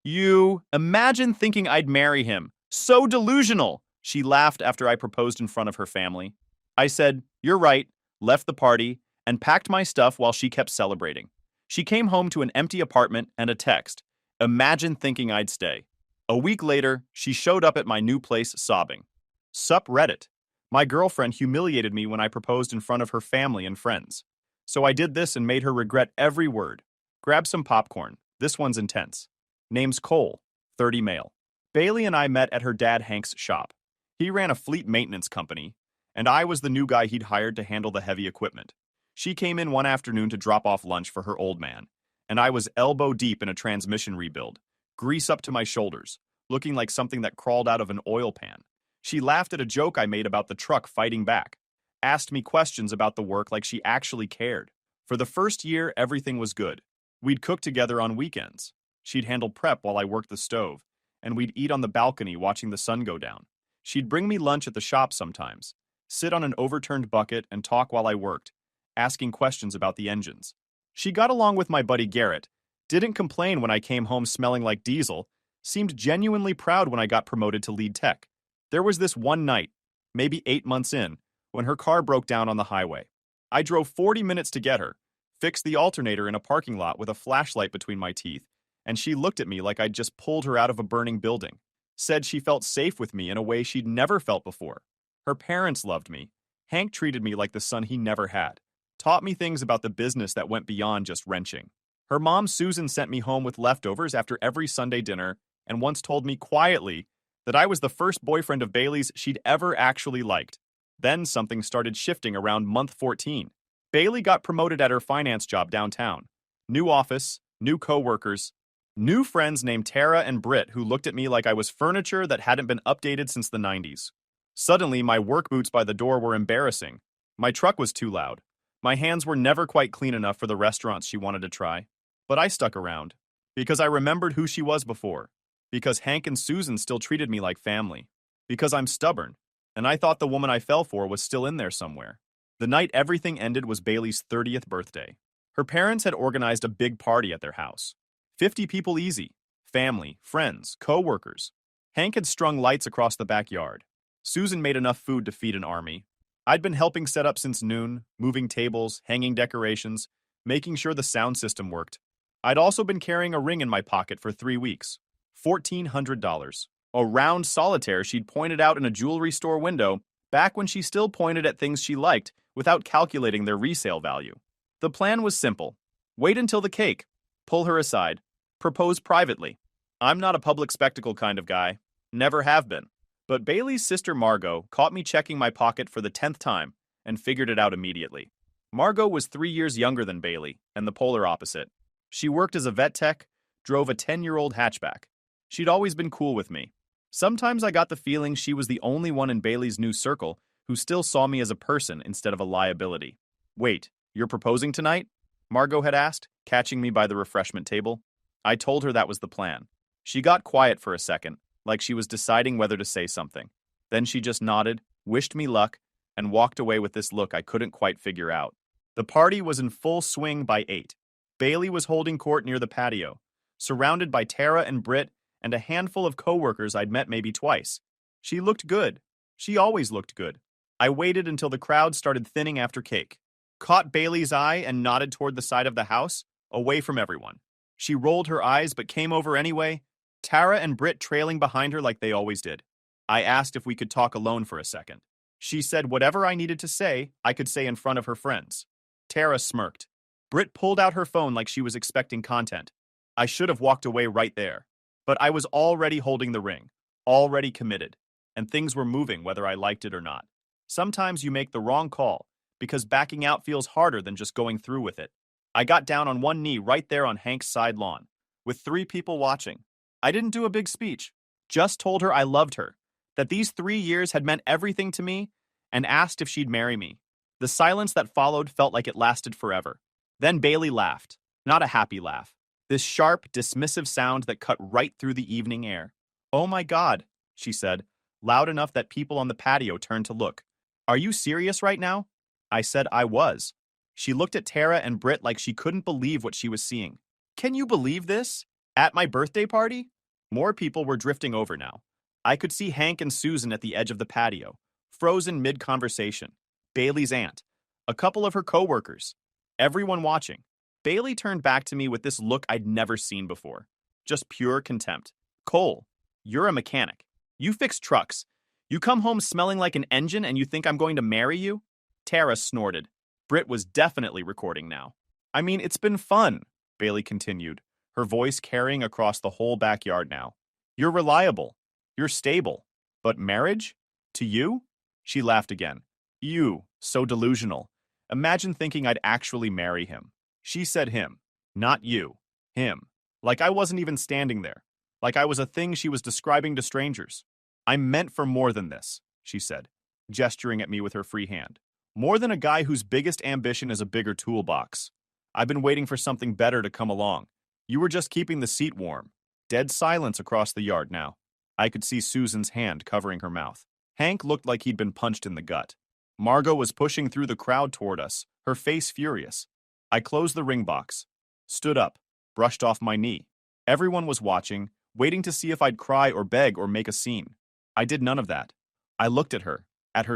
You imagine thinking I'd marry him. So delusional. She laughed after I proposed in front of her family. I said, "You're right," left the party, and packed my stuff while she kept celebrating. She came home to an empty apartment and a text. Imagine thinking I'd stay. A week later, she showed up at my new place sobbing. Sup Reddit. My girlfriend humiliated me when I proposed in front of her family and friends. So I did this and made her regret every word. Grab some popcorn. This one's intense. Name's Cole, 30 male. Bailey and I met at her dad Hank's shop. He ran a fleet maintenance company, and I was the new guy he'd hired to handle the heavy equipment. She came in one afternoon to drop off lunch for her old man, and I was elbow deep in a transmission rebuild, grease up to my shoulders, looking like something that crawled out of an oil pan. She laughed at a joke I made about the truck fighting back, asked me questions about the work like she actually cared. For the first year, everything was good. We'd cook together on weekends. She'd handle prep while I worked the stove, and we'd eat on the balcony watching the sun go down. She'd bring me lunch at the shop sometimes, sit on an overturned bucket and talk while I worked, asking questions about the engines. She got along with my buddy Garrett, didn't complain when I came home smelling like diesel, seemed genuinely proud when I got promoted to lead tech. There was this one night, maybe 8 months in, when her car broke down on the highway. I drove 40 minutes to get her, fixed the alternator in a parking lot with a flashlight between my teeth, and she looked at me like I'd just pulled her out of a burning building. Said she felt safe with me in a way she'd never felt before. Her parents loved me. Hank treated me like the son he never had. Taught me things about the business that went beyond just wrenching. Her mom, Susan, sent me home with leftovers after every Sunday dinner and once told me quietly that I was the first boyfriend of Bailey's she'd ever actually liked. Then something started shifting around month 14. Bailey got promoted at her finance job downtown. New office, new co-workers, new friends named Tara and Britt who looked at me like I was furniture that hadn't been updated since the 90s. Suddenly, my work boots by the door were embarrassing. My truck was too loud. My hands were never quite clean enough for the restaurants she wanted to try. But I stuck around. Because I remembered who she was before. Because Hank and Susan still treated me like family. Because I'm stubborn. And I thought the woman I fell for was still in there somewhere. The night everything ended was Bailey's 30th birthday. Her parents had organized a big party at their house. 50 people easy. Family, friends, co-workers. Hank had strung lights across the backyard. Susan made enough food to feed an army. I'd been helping set up since noon, moving tables, hanging decorations, making sure the sound system worked. I'd also been carrying a ring in my pocket for 3 weeks. $1,400. A round solitaire she'd pointed out in a jewelry store window back when she still pointed at things she liked without calculating their resale value. The plan was simple. Wait until the cake. Pull her aside. Propose privately. I'm not a public spectacle kind of guy. Never have been. But Bailey's sister Margot caught me checking my pocket for the 10th time and figured it out immediately. Margot was 3 years younger than Bailey and the polar opposite. She worked as a vet tech, drove a 10-year-old hatchback. She'd always been cool with me. Sometimes I got the feeling she was the only one in Bailey's new circle who still saw me as a person instead of a liability. Wait, you're proposing tonight? Margot had asked, catching me by the refreshment table. I told her that was the plan. She got quiet for a second, like she was deciding whether to say something. Then she just nodded, wished me luck, and walked away with this look I couldn't quite figure out. The party was in full swing by 8. Bailey was holding court near the patio, surrounded by Tara and Britt and a handful of coworkers I'd met maybe twice. She looked good. She always looked good. I waited until the crowd started thinning after cake, caught Bailey's eye and nodded toward the side of the house, away from everyone. She rolled her eyes but came over anyway, Tara and Britt trailing behind her like they always did. I asked if we could talk alone for a second. She said whatever I needed to say, I could say in front of her friends. Tara smirked. Britt pulled out her phone like she was expecting content. I should have walked away right there. But I was already holding the ring, already committed, and things were moving whether I liked it or not. Sometimes you make the wrong call, because backing out feels harder than just going through with it. I got down on one knee right there on Hank's side lawn, with 3 people watching. I didn't do a big speech, just told her I loved her, that these 3 years had meant everything to me, and asked if she'd marry me. The silence that followed felt like it lasted forever. Then Bailey laughed, not a happy laugh. This sharp, dismissive sound that cut right through the evening air. "Oh my God," she said, loud enough that people on the patio turned to look. "Are you serious right now?" I said I was. She looked at Tara and Britt like she couldn't believe what she was seeing. "Can you believe this?" At my birthday party? More people were drifting over now. I could see Hank and Susan at the edge of the patio, frozen mid-conversation. Bailey's aunt, a couple of her coworkers, everyone watching. Bailey turned back to me with this look I'd never seen before. Just pure contempt. Cole, you're a mechanic. You fix trucks. You come home smelling like an engine and you think I'm going to marry you? Tara snorted. Britt was definitely recording now. I mean, it's been fun, Bailey continued, her voice carrying across the whole backyard now. You're reliable. You're stable. But marriage? To you? She laughed again. You, so delusional. Imagine thinking I'd actually marry him. She said him, not you. Him. Like I wasn't even standing there. Like I was a thing she was describing to strangers. I'm meant for more than this, she said, gesturing at me with her free hand. More than a guy whose biggest ambition is a bigger toolbox. I've been waiting for something better to come along. You were just keeping the seat warm. Dead silence across the yard now. I could see Susan's hand covering her mouth. Hank looked like he'd been punched in the gut. Margot was pushing through the crowd toward us, her face furious. I closed the ring box, stood up, brushed off my knee. Everyone was watching, waiting to see if I'd cry or beg or make a scene. I did none of that. I looked at her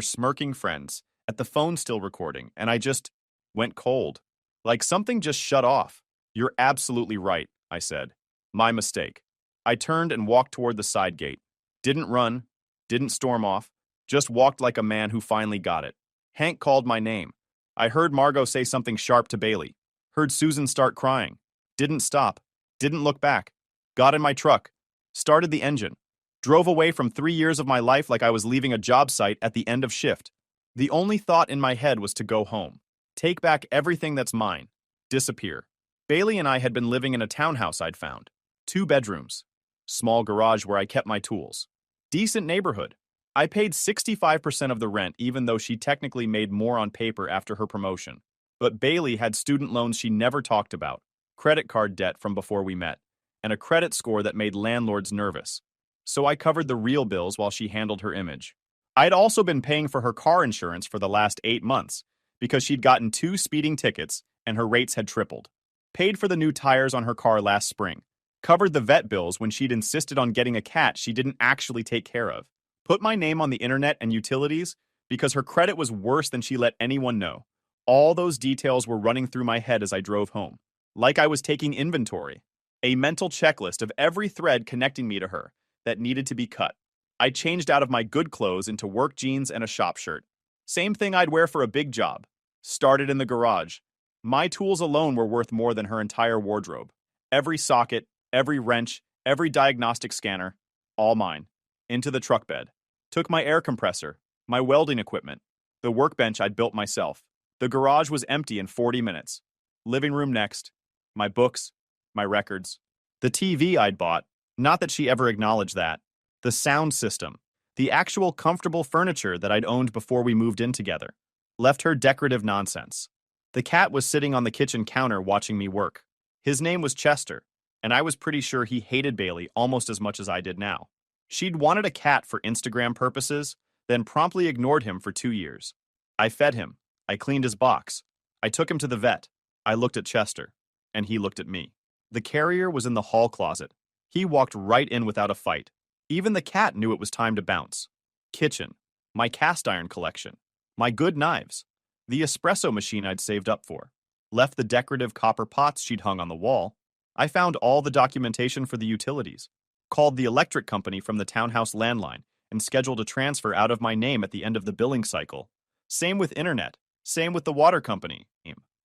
smirking friends, at the phone still recording, and I just went cold. Like something just shut off. You're absolutely right, I said. My mistake. I turned and walked toward the side gate. Didn't run, didn't storm off, just walked like a man who finally got it. Hank called my name. I heard Margot say something sharp to Bailey. Heard Susan start crying. Didn't stop. Didn't look back. Got in my truck. Started the engine. Drove away from 3 years of my life like I was leaving a job site at the end of shift. The only thought in my head was to go home. Take back everything that's mine. Disappear. Bailey and I had been living in a townhouse I'd found. 2 bedrooms. Small garage where I kept my tools. Decent neighborhood. I paid 65% of the rent even though she technically made more on paper after her promotion. But Bailey had student loans she never talked about, credit card debt from before we met, and a credit score that made landlords nervous. So I covered the real bills while she handled her image. I'd also been paying for her car insurance for the last 8 months because she'd gotten 2 speeding tickets and her rates had tripled. Paid for the new tires on her car last spring. Covered the vet bills when she'd insisted on getting a cat she didn't actually take care of. Put my name on the internet and utilities because her credit was worse than she let anyone know. All those details were running through my head as I drove home. Like I was taking inventory. A mental checklist of every thread connecting me to her that needed to be cut. I changed out of my good clothes into work jeans and a shop shirt. Same thing I'd wear for a big job. Started in the garage. My tools alone were worth more than her entire wardrobe. Every socket, every wrench, every diagnostic scanner, all mine. Into the truck bed. Took my air compressor, my welding equipment, the workbench I'd built myself. The garage was empty in 40 minutes. Living room next. My books, my records. The TV I'd bought, not that she ever acknowledged that. The sound system. The actual comfortable furniture that I'd owned before we moved in together. Left her decorative nonsense. The cat was sitting on the kitchen counter watching me work. His name was Chester, and I was pretty sure he hated Bailey almost as much as I did now. She'd wanted a cat for Instagram purposes, then promptly ignored him for 2 years. I fed him. I cleaned his box. I took him to the vet. I looked at Chester, and he looked at me. The carrier was in the hall closet. He walked right in without a fight. Even the cat knew it was time to bounce. Kitchen. My cast iron collection. My good knives. The espresso machine I'd saved up for. Left the decorative copper pots she'd hung on the wall. I found all the documentation for the utilities. Called the electric company from the townhouse landline and scheduled a transfer out of my name at the end of the billing cycle. Same with internet. Same with the water company.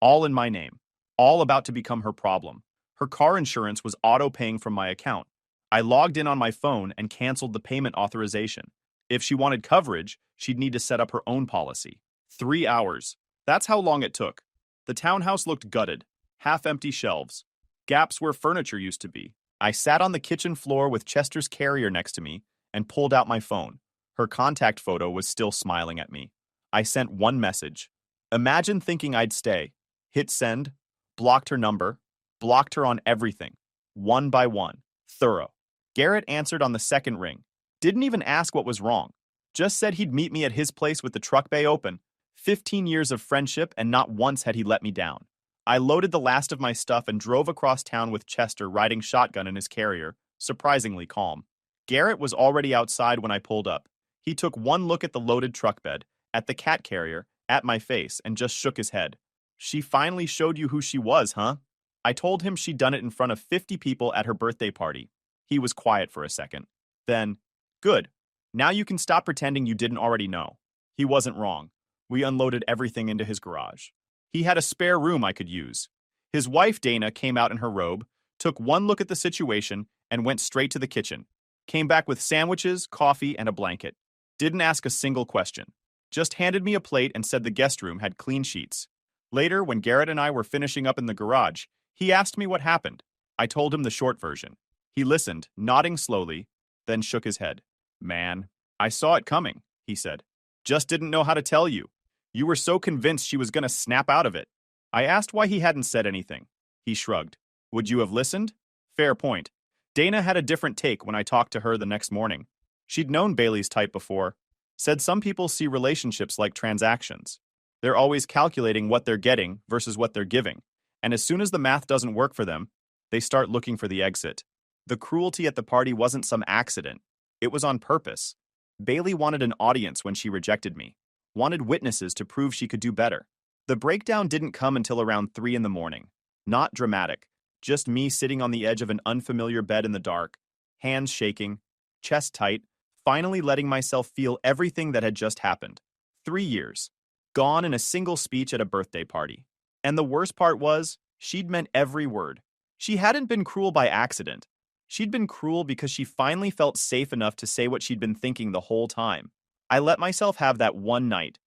All in my name. All about to become her problem. Her car insurance was auto-paying from my account. I logged in on my phone and canceled the payment authorization. If she wanted coverage, she'd need to set up her own policy. 3 hours. That's how long it took. The townhouse looked gutted. Half-empty shelves. Gaps where furniture used to be. I sat on the kitchen floor with Chester's carrier next to me and pulled out my phone. Her contact photo was still smiling at me. I sent one message. Imagine thinking I'd stay. Hit send. Blocked her number. Blocked her on everything. One by one. Thorough. Garrett answered on the second ring. Didn't even ask what was wrong. Just said he'd meet me at his place with the truck bay open. 15 years of friendship and not once had he let me down. I loaded the last of my stuff and drove across town with Chester riding shotgun in his carrier, surprisingly calm. Garrett was already outside when I pulled up. He took one look at the loaded truck bed, at the cat carrier, at my face, and just shook his head. She finally showed you who she was, huh? I told him she'd done it in front of 50 people at her birthday party. He was quiet for a second. Then, good. Now you can stop pretending you didn't already know. He wasn't wrong. We unloaded everything into his garage. He had a spare room I could use. His wife, Dana, came out in her robe, took one look at the situation, and went straight to the kitchen. Came back with sandwiches, coffee, and a blanket. Didn't ask a single question. Just handed me a plate and said the guest room had clean sheets. Later, when Garrett and I were finishing up in the garage, he asked me what happened. I told him the short version. He listened, nodding slowly, then shook his head. Man, I saw it coming, he said. Just didn't know how to tell you. You were so convinced she was going to snap out of it. I asked why he hadn't said anything. He shrugged. Would you have listened? Fair point. Dana had a different take when I talked to her the next morning. She'd known Bailey's type before. Said some people see relationships like transactions. They're always calculating what they're getting versus what they're giving. And as soon as the math doesn't work for them, they start looking for the exit. The cruelty at the party wasn't some accident. It was on purpose. Bailey wanted an audience when she rejected me. Wanted witnesses to prove she could do better. The breakdown didn't come until around 3 in the morning. Not dramatic. Just me sitting on the edge of an unfamiliar bed in the dark, hands shaking, chest tight, finally letting myself feel everything that had just happened. 3 years. Gone in a single speech at a birthday party. And the worst part was, she'd meant every word. She hadn't been cruel by accident. She'd been cruel because she finally felt safe enough to say what she'd been thinking the whole time. I let myself have that one night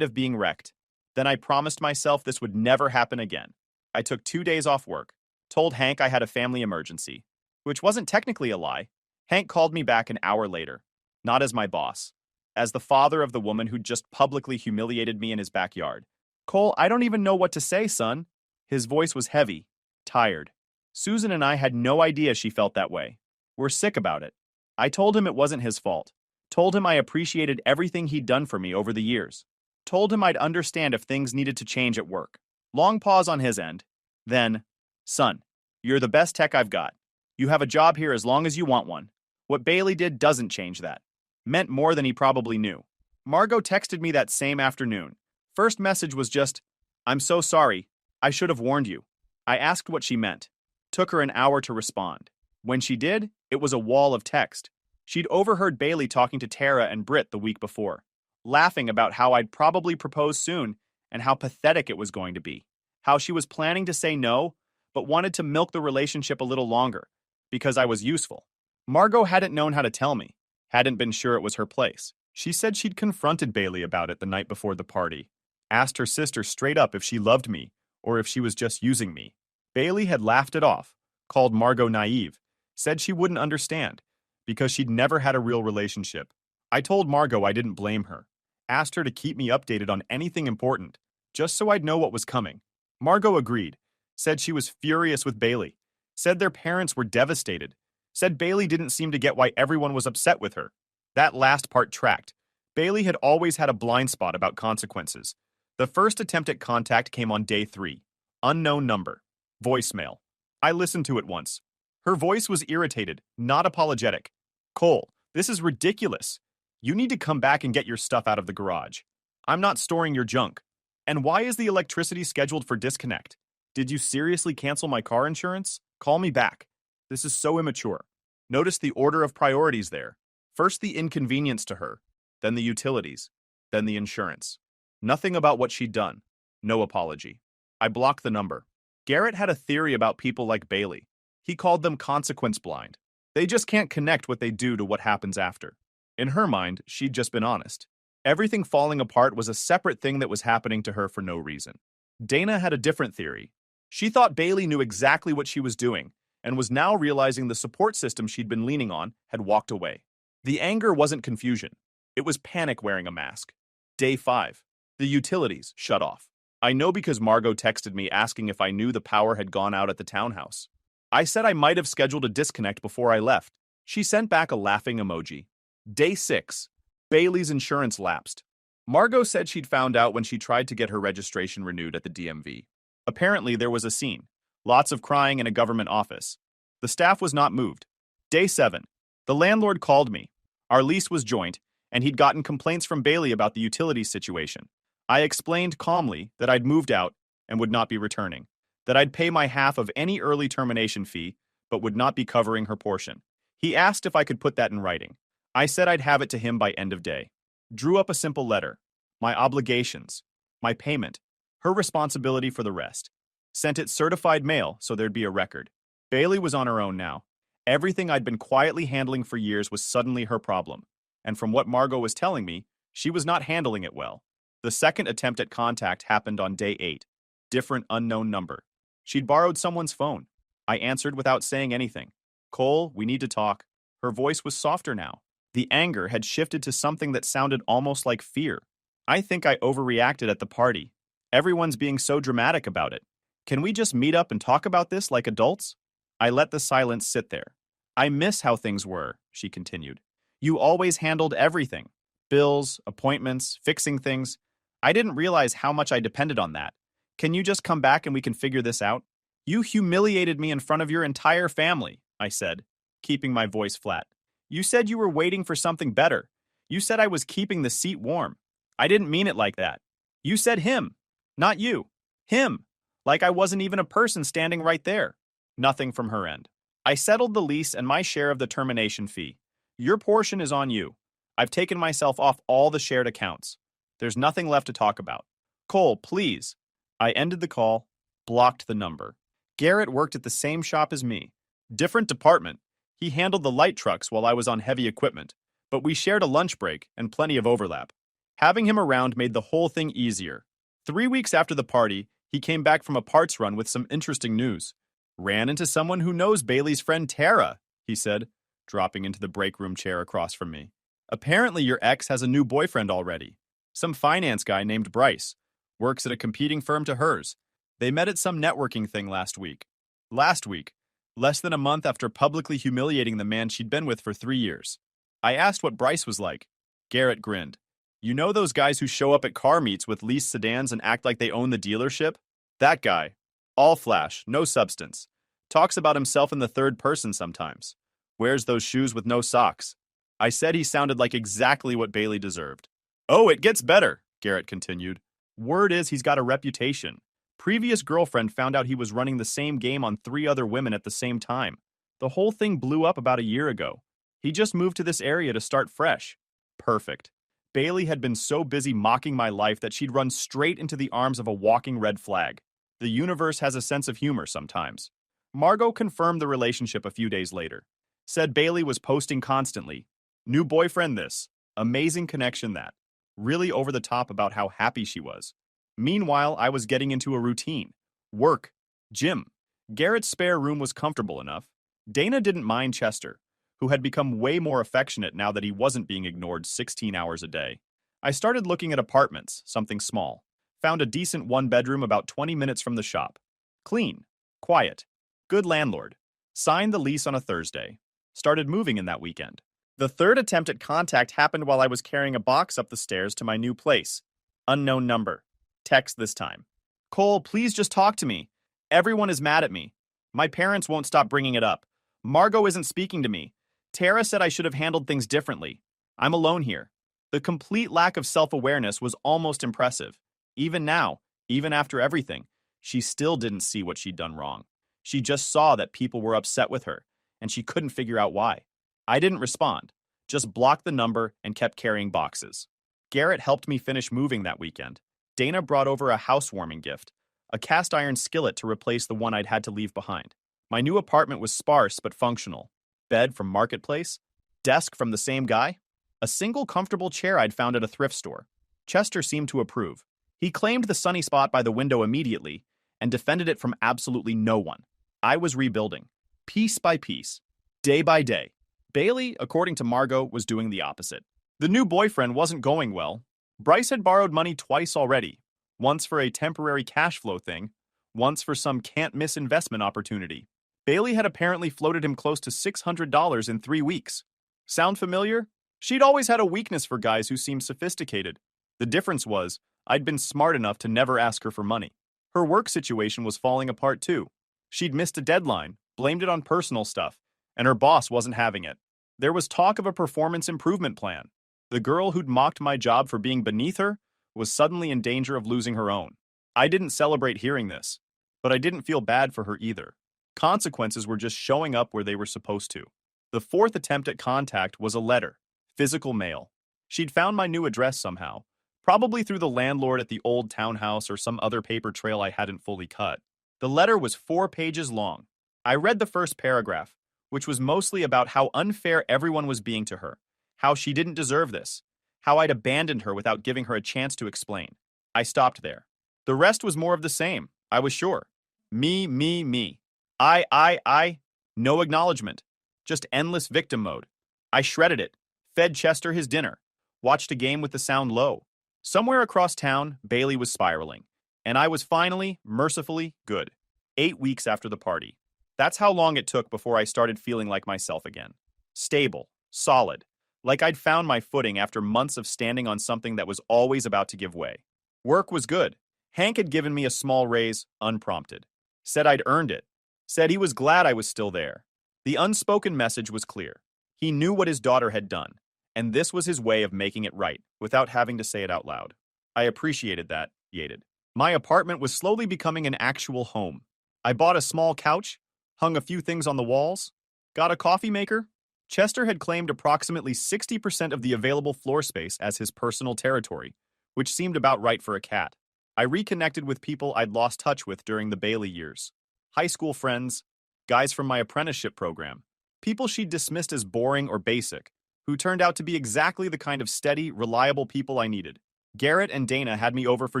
of being wrecked. Then I promised myself this would never happen again. I took 2 days off work, told Hank I had a family emergency, which wasn't technically a lie. Hank called me back an hour later, not as my boss, as the father of the woman who'd just publicly humiliated me in his backyard. Cole, I don't even know what to say, son. His voice was heavy, tired. Susan and I had no idea she felt that way. We're sick about it. I told him it wasn't his fault. Told him I appreciated everything he'd done for me over the years. Told him I'd understand if things needed to change at work. Long pause on his end. Then, son, you're the best tech I've got. You have a job here as long as you want one. What Bailey did doesn't change that. Meant more than he probably knew. Margot texted me that same afternoon. First message was just, I'm so sorry. I should have warned you. I asked what she meant. Took her an hour to respond. When she did, it was a wall of text. She'd overheard Bailey talking to Tara and Britt the week before, laughing about how I'd probably propose soon and how pathetic it was going to be. How she was planning to say no, but wanted to milk the relationship a little longer, because I was useful. Margot hadn't known how to tell me, hadn't been sure it was her place. She said she'd confronted Bailey about it the night before the party, asked her sister straight up if she loved me or if she was just using me. Bailey had laughed it off, called Margot naive, said she wouldn't understand, because she'd never had a real relationship. I told Margot I didn't blame her, asked her to keep me updated on anything important, just so I'd know what was coming. Margot agreed, said she was furious with Bailey, said their parents were devastated, said Bailey didn't seem to get why everyone was upset with her. That last part tracked. Bailey had always had a blind spot about consequences. The first attempt at contact came on day 3. Unknown number. Voicemail. I listened to it once. Her voice was irritated, not apologetic. Cole, this is ridiculous. You need to come back and get your stuff out of the garage. I'm not storing your junk. And why is the electricity scheduled for disconnect? Did you seriously cancel my car insurance? Call me back. This is so immature. Notice the order of priorities there. First the inconvenience to her, then the utilities, then the insurance. Nothing about what she'd done. No apology. I blocked the number. Garrett had a theory about people like Bailey. He called them consequence blind. They just can't connect what they do to what happens after. In her mind, she'd just been honest. Everything falling apart was a separate thing that was happening to her for no reason. Dana had a different theory. She thought Bailey knew exactly what she was doing and was now realizing the support system she'd been leaning on had walked away. The anger wasn't confusion. It was panic wearing a mask. Day 5. The utilities shut off. I know because Margot texted me asking if I knew the power had gone out at the townhouse. I said I might have scheduled a disconnect before I left. She sent back a laughing emoji. Day 6. Bailey's insurance lapsed. Margot said she'd found out when she tried to get her registration renewed at the DMV. Apparently, there was a scene. Lots of crying in a government office. The staff was not moved. Day 7. The landlord called me. Our lease was joint, and he'd gotten complaints from Bailey about the utilities situation. I explained calmly that I'd moved out and would not be returning, that I'd pay my half of any early termination fee, but would not be covering her portion. He asked if I could put that in writing. I said I'd have it to him by end of day. Drew up a simple letter. My obligations, my payment, her responsibility for the rest. Sent it certified mail so there'd be a record. Bailey was on her own now. Everything I'd been quietly handling for years was suddenly her problem. And from what Margot was telling me, she was not handling it well. The second attempt at contact happened on day 8. Different unknown number. She'd borrowed someone's phone. I answered without saying anything. Cole, we need to talk. Her voice was softer now. The anger had shifted to something that sounded almost like fear. I think I overreacted at the party. Everyone's being so dramatic about it. Can we just meet up and talk about this like adults? I let the silence sit there. I miss how things were, she continued. You always handled everything. Bills, appointments, fixing things. I didn't realize how much I depended on that. Can you just come back and we can figure this out? You humiliated me in front of your entire family, I said, keeping my voice flat. You said you were waiting for something better. You said I was keeping the seat warm. I didn't mean it like that. You said him, not you. Him. Like I wasn't even a person standing right there. Nothing from her end. I settled the lease and my share of the termination fee. Your portion is on you. I've taken myself off all the shared accounts. There's nothing left to talk about. Cole, please. I ended the call, blocked the number. Garrett worked at the same shop as me. Different department. He handled the light trucks while I was on heavy equipment, but we shared a lunch break and plenty of overlap. Having him around made the whole thing easier. 3 weeks after the party, he came back from a parts run with some interesting news. Ran into someone who knows Bailey's friend Tara, he said, dropping into the break room chair across from me. Apparently your ex has a new boyfriend already. Some finance guy named Bryce. Works at a competing firm to hers. They met at some networking thing last week. Less than a month after publicly humiliating the man she'd been with for 3 years. I asked what Bryce was like. Garrett grinned. You know those guys who show up at car meets with leased sedans and act like they own the dealership? That guy. All flash, no substance. Talks about himself in the third person sometimes. Wears those shoes with no socks. I said he sounded like exactly what Bailey deserved. Oh, it gets better, Garrett continued. Word is he's got a reputation. Previous girlfriend found out he was running the same game on 3 other women at the same time. The whole thing blew up about a year ago. He just moved to this area to start fresh. Perfect. Bailey had been so busy mocking my life that she'd run straight into the arms of a walking red flag. The universe has a sense of humor sometimes. Margot confirmed the relationship a few days later. Said Bailey was posting constantly. New boyfriend this. Amazing connection that. Really over the top about how happy she was. Meanwhile, I was getting into a routine. Work. Gym. Garrett's spare room was comfortable enough. Dana didn't mind Chester, who had become way more affectionate now that he wasn't being ignored 16 hours a day. I started looking at apartments, something small. Found a decent 1-bedroom about 20 minutes from the shop. Clean. Quiet. Good landlord. Signed the lease on a Thursday. Started moving in that weekend. The third attempt at contact happened while I was carrying a box up the stairs to my new place. Unknown number. Text this time. Cole, please just talk to me. Everyone is mad at me. My parents won't stop bringing it up. Margot isn't speaking to me. Tara said I should have handled things differently. I'm alone here. The complete lack of self-awareness was almost impressive. Even now, even after everything, she still didn't see what she'd done wrong. She just saw that people were upset with her, and she couldn't figure out why. I didn't respond, just blocked the number and kept carrying boxes. Garrett helped me finish moving that weekend. Dana brought over a housewarming gift, a cast iron skillet to replace the one I'd had to leave behind. My new apartment was sparse but functional. Bed from Marketplace, desk from the same guy, a single comfortable chair I'd found at a thrift store. Chester seemed to approve. He claimed the sunny spot by the window immediately and defended it from absolutely no one. I was rebuilding, piece by piece, day by day. Bailey, according to Margot, was doing the opposite. The new boyfriend wasn't going well. Bryce had borrowed money twice already, once for a temporary cash flow thing, once for some can't-miss investment opportunity. Bailey had apparently floated him close to $600 in 3 weeks. Sound familiar? She'd always had a weakness for guys who seemed sophisticated. The difference was, I'd been smart enough to never ask her for money. Her work situation was falling apart too. She'd missed a deadline, blamed it on personal stuff, and her boss wasn't having it. There was talk of a performance improvement plan. The girl who'd mocked my job for being beneath her was suddenly in danger of losing her own. I didn't celebrate hearing this, but I didn't feel bad for her either. Consequences were just showing up where they were supposed to. The fourth attempt at contact was a letter, physical mail. She'd found my new address somehow, probably through the landlord at the old townhouse or some other paper trail I hadn't fully cut. The letter was 4 pages long. I read the first paragraph, which was mostly about how unfair everyone was being to her, how she didn't deserve this, how I'd abandoned her without giving her a chance to explain. I stopped there. The rest was more of the same, I was sure. Me, me, me. I. No acknowledgement. Just endless victim mode. I shredded it, fed Chester his dinner, watched a game with the sound low. Somewhere across town, Bailey was spiraling, and I was finally, mercifully, good. 8 weeks after the party. That's how long it took before I started feeling like myself again. Stable, solid, like I'd found my footing after months of standing on something that was always about to give way. Work was good. Hank had given me a small raise, unprompted. Said I'd earned it. Said he was glad I was still there. The unspoken message was clear. He knew what his daughter had done, and this was his way of making it right, without having to say it out loud. I appreciated that, Yated. My apartment was slowly becoming an actual home. I bought a small couch, hung a few things on the walls, got a coffee maker. Chester had claimed approximately 60% of the available floor space as his personal territory, which seemed about right for a cat. I reconnected with people I'd lost touch with during the Bailey years. High school friends, guys from my apprenticeship program, people she'd dismissed as boring or basic, who turned out to be exactly the kind of steady, reliable people I needed. Garrett and Dana had me over for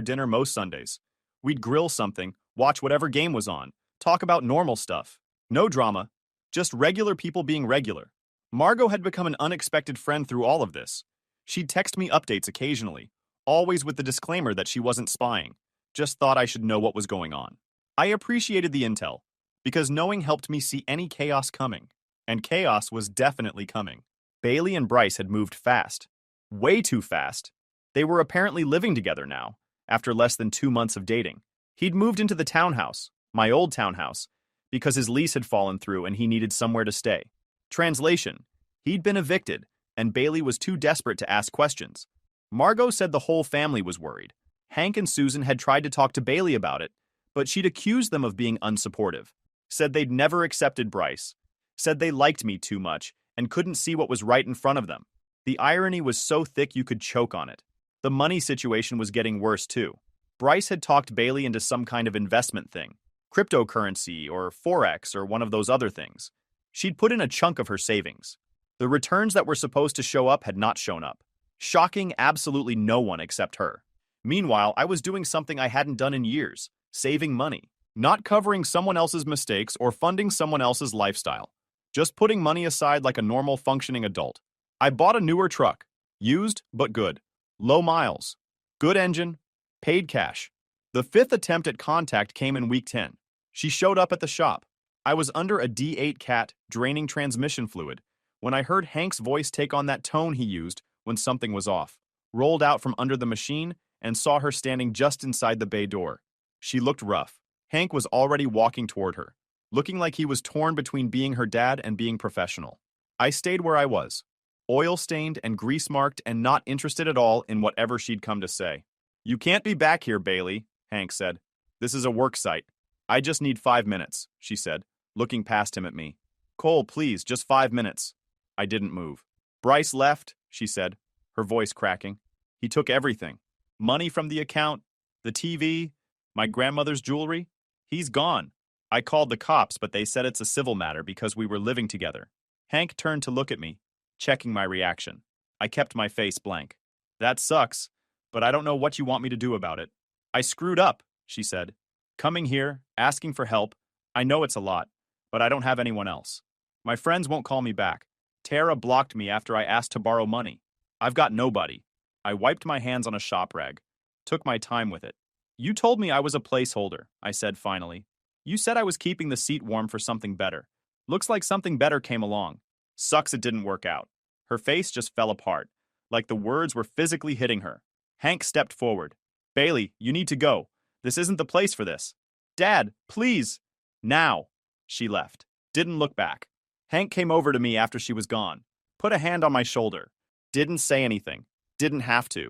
dinner most Sundays. We'd grill something, watch whatever game was on, talk about normal stuff. No drama, just regular people being regular. Margot had become an unexpected friend through all of this. She'd text me updates occasionally, always with the disclaimer that she wasn't spying, just thought I should know what was going on. I appreciated the intel, because knowing helped me see any chaos coming, and chaos was definitely coming. Bailey and Bryce had moved fast. Way too fast. They were apparently living together now, after less than 2 months of dating. He'd moved into the townhouse, my old townhouse, because his lease had fallen through and he needed somewhere to stay. Translation: he'd been evicted, and Bailey was too desperate to ask questions. Margot said the whole family was worried. Hank and Susan had tried to talk to Bailey about it, but she'd accused them of being unsupportive. Said they'd never accepted Bryce. Said they liked me too much and couldn't see what was right in front of them. The irony was so thick you could choke on it. The money situation was getting worse too. Bryce had talked Bailey into some kind of investment thing. Cryptocurrency or Forex or one of those other things. She'd put in a chunk of her savings. The returns that were supposed to show up had not shown up. Shocking absolutely no one except her. Meanwhile, I was doing something I hadn't done in years, saving money. Not covering someone else's mistakes or funding someone else's lifestyle. Just putting money aside like a normal functioning adult. I bought a newer truck. Used, but good. Low miles. Good engine. Paid cash. The 5th attempt at contact came in week 10. She showed up at the shop. I was under a D8 cat draining transmission fluid when I heard Hank's voice take on that tone he used when something was off. Rolled out from under the machine and saw her standing just inside the bay door. She looked rough. Hank was already walking toward her, looking like he was torn between being her dad and being professional. I stayed where I was, oil-stained and grease-marked and not interested at all in whatever she'd come to say. "You can't be back here, Bailey," Hank said. "This is a work site. I just need 5 minutes," she said, looking past him at me. "Cole, please, just 5 minutes." I didn't move. "Bryce left," she said, her voice cracking. "He took everything. Money from the account, the TV, my grandmother's jewelry. He's gone. I called the cops, but they said it's a civil matter because we were living together." Hank turned to look at me, checking my reaction. I kept my face blank. "That sucks, but I don't know what you want me to do about it." "I screwed up," she said. "Coming here, asking for help. I know it's a lot, but I don't have anyone else. My friends won't call me back. Tara blocked me after I asked to borrow money. I've got nobody." I wiped my hands on a shop rag, took my time with it. "You told me I was a placeholder," I said finally. "You said I was keeping the seat warm for something better. Looks like something better came along. Sucks it didn't work out." Her face just fell apart, like the words were physically hitting her. Hank stepped forward. "Bailey, you need to go. This isn't the place for this. Dad, please. Now. She left. Didn't look back. Hank came over to me after she was gone. Put a hand on my shoulder. Didn't say anything. Didn't have to.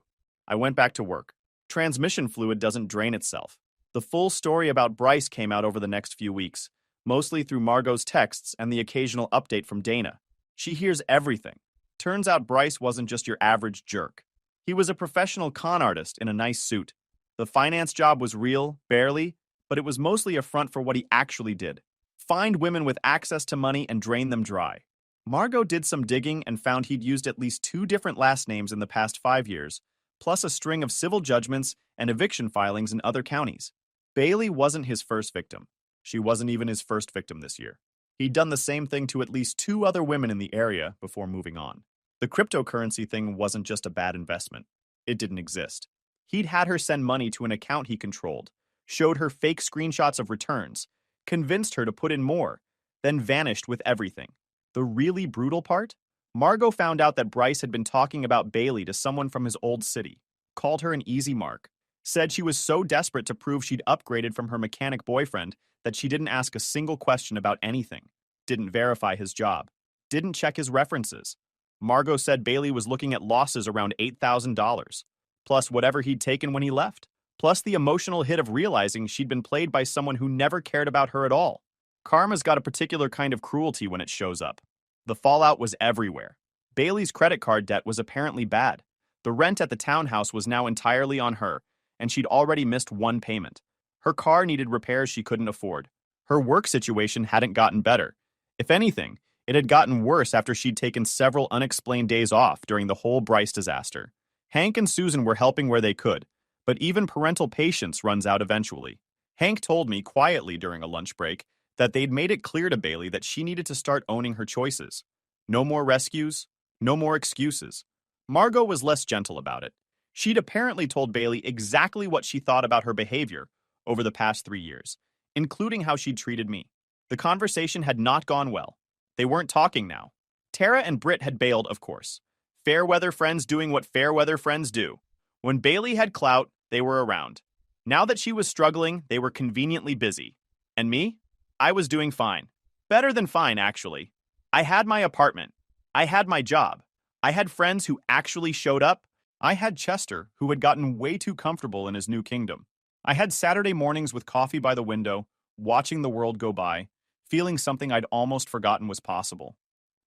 I went back to work. Transmission fluid doesn't drain itself. The full story about Bryce came out over the next few weeks, mostly through Margot's texts and the occasional update from Dana. She hears everything. Turns out Bryce wasn't just your average jerk. He was a professional con artist in a nice suit. The finance job was real, barely, but it was mostly a front for what he actually did. Find women with access to money and drain them dry. Margot did some digging and found he'd used at least 2 different last names in the past 5 years, plus a string of civil judgments and eviction filings in other counties. Bailey wasn't his first victim. She wasn't even his first victim this year. He'd done the same thing to at least 2 other women in the area before moving on. The cryptocurrency thing wasn't just a bad investment. It didn't exist. He'd had her send money to an account he controlled, showed her fake screenshots of returns, convinced her to put in more, then vanished with everything. The really brutal part? Margot found out that Bryce had been talking about Bailey to someone from his old city, called her an easy mark, said she was so desperate to prove she'd upgraded from her mechanic boyfriend that she didn't ask a single question about anything, didn't verify his job, didn't check his references. Margot said Bailey was looking at losses around $8,000, plus whatever he'd taken when he left, plus the emotional hit of realizing she'd been played by someone who never cared about her at all. Karma's got a particular kind of cruelty when it shows up. The fallout was everywhere. Bailey's credit card debt was apparently bad. The rent at the townhouse was now entirely on her, and she'd already missed 1 payment. Her car needed repairs she couldn't afford. Her work situation hadn't gotten better. If anything, it had gotten worse after she'd taken several unexplained days off during the whole Bryce disaster. Hank and Susan were helping where they could, but even parental patience runs out eventually. Hank told me quietly during a lunch break that they'd made it clear to Bailey that she needed to start owning her choices. No more rescues, no more excuses. Margot was less gentle about it. She'd apparently told Bailey exactly what she thought about her behavior over the past 3 years, including how she'd treated me. The conversation had not gone well. They weren't talking now. Tara and Britt had bailed, of course. Fair weather friends doing what fair weather friends do. When Bailey had clout, they were around. Now that she was struggling, they were conveniently busy. And me? I was doing fine. Better than fine, actually. I had my apartment. I had my job. I had friends who actually showed up. I had Chester, who had gotten way too comfortable in his new kingdom. I had Saturday mornings with coffee by the window, watching the world go by, feeling something I'd almost forgotten was possible.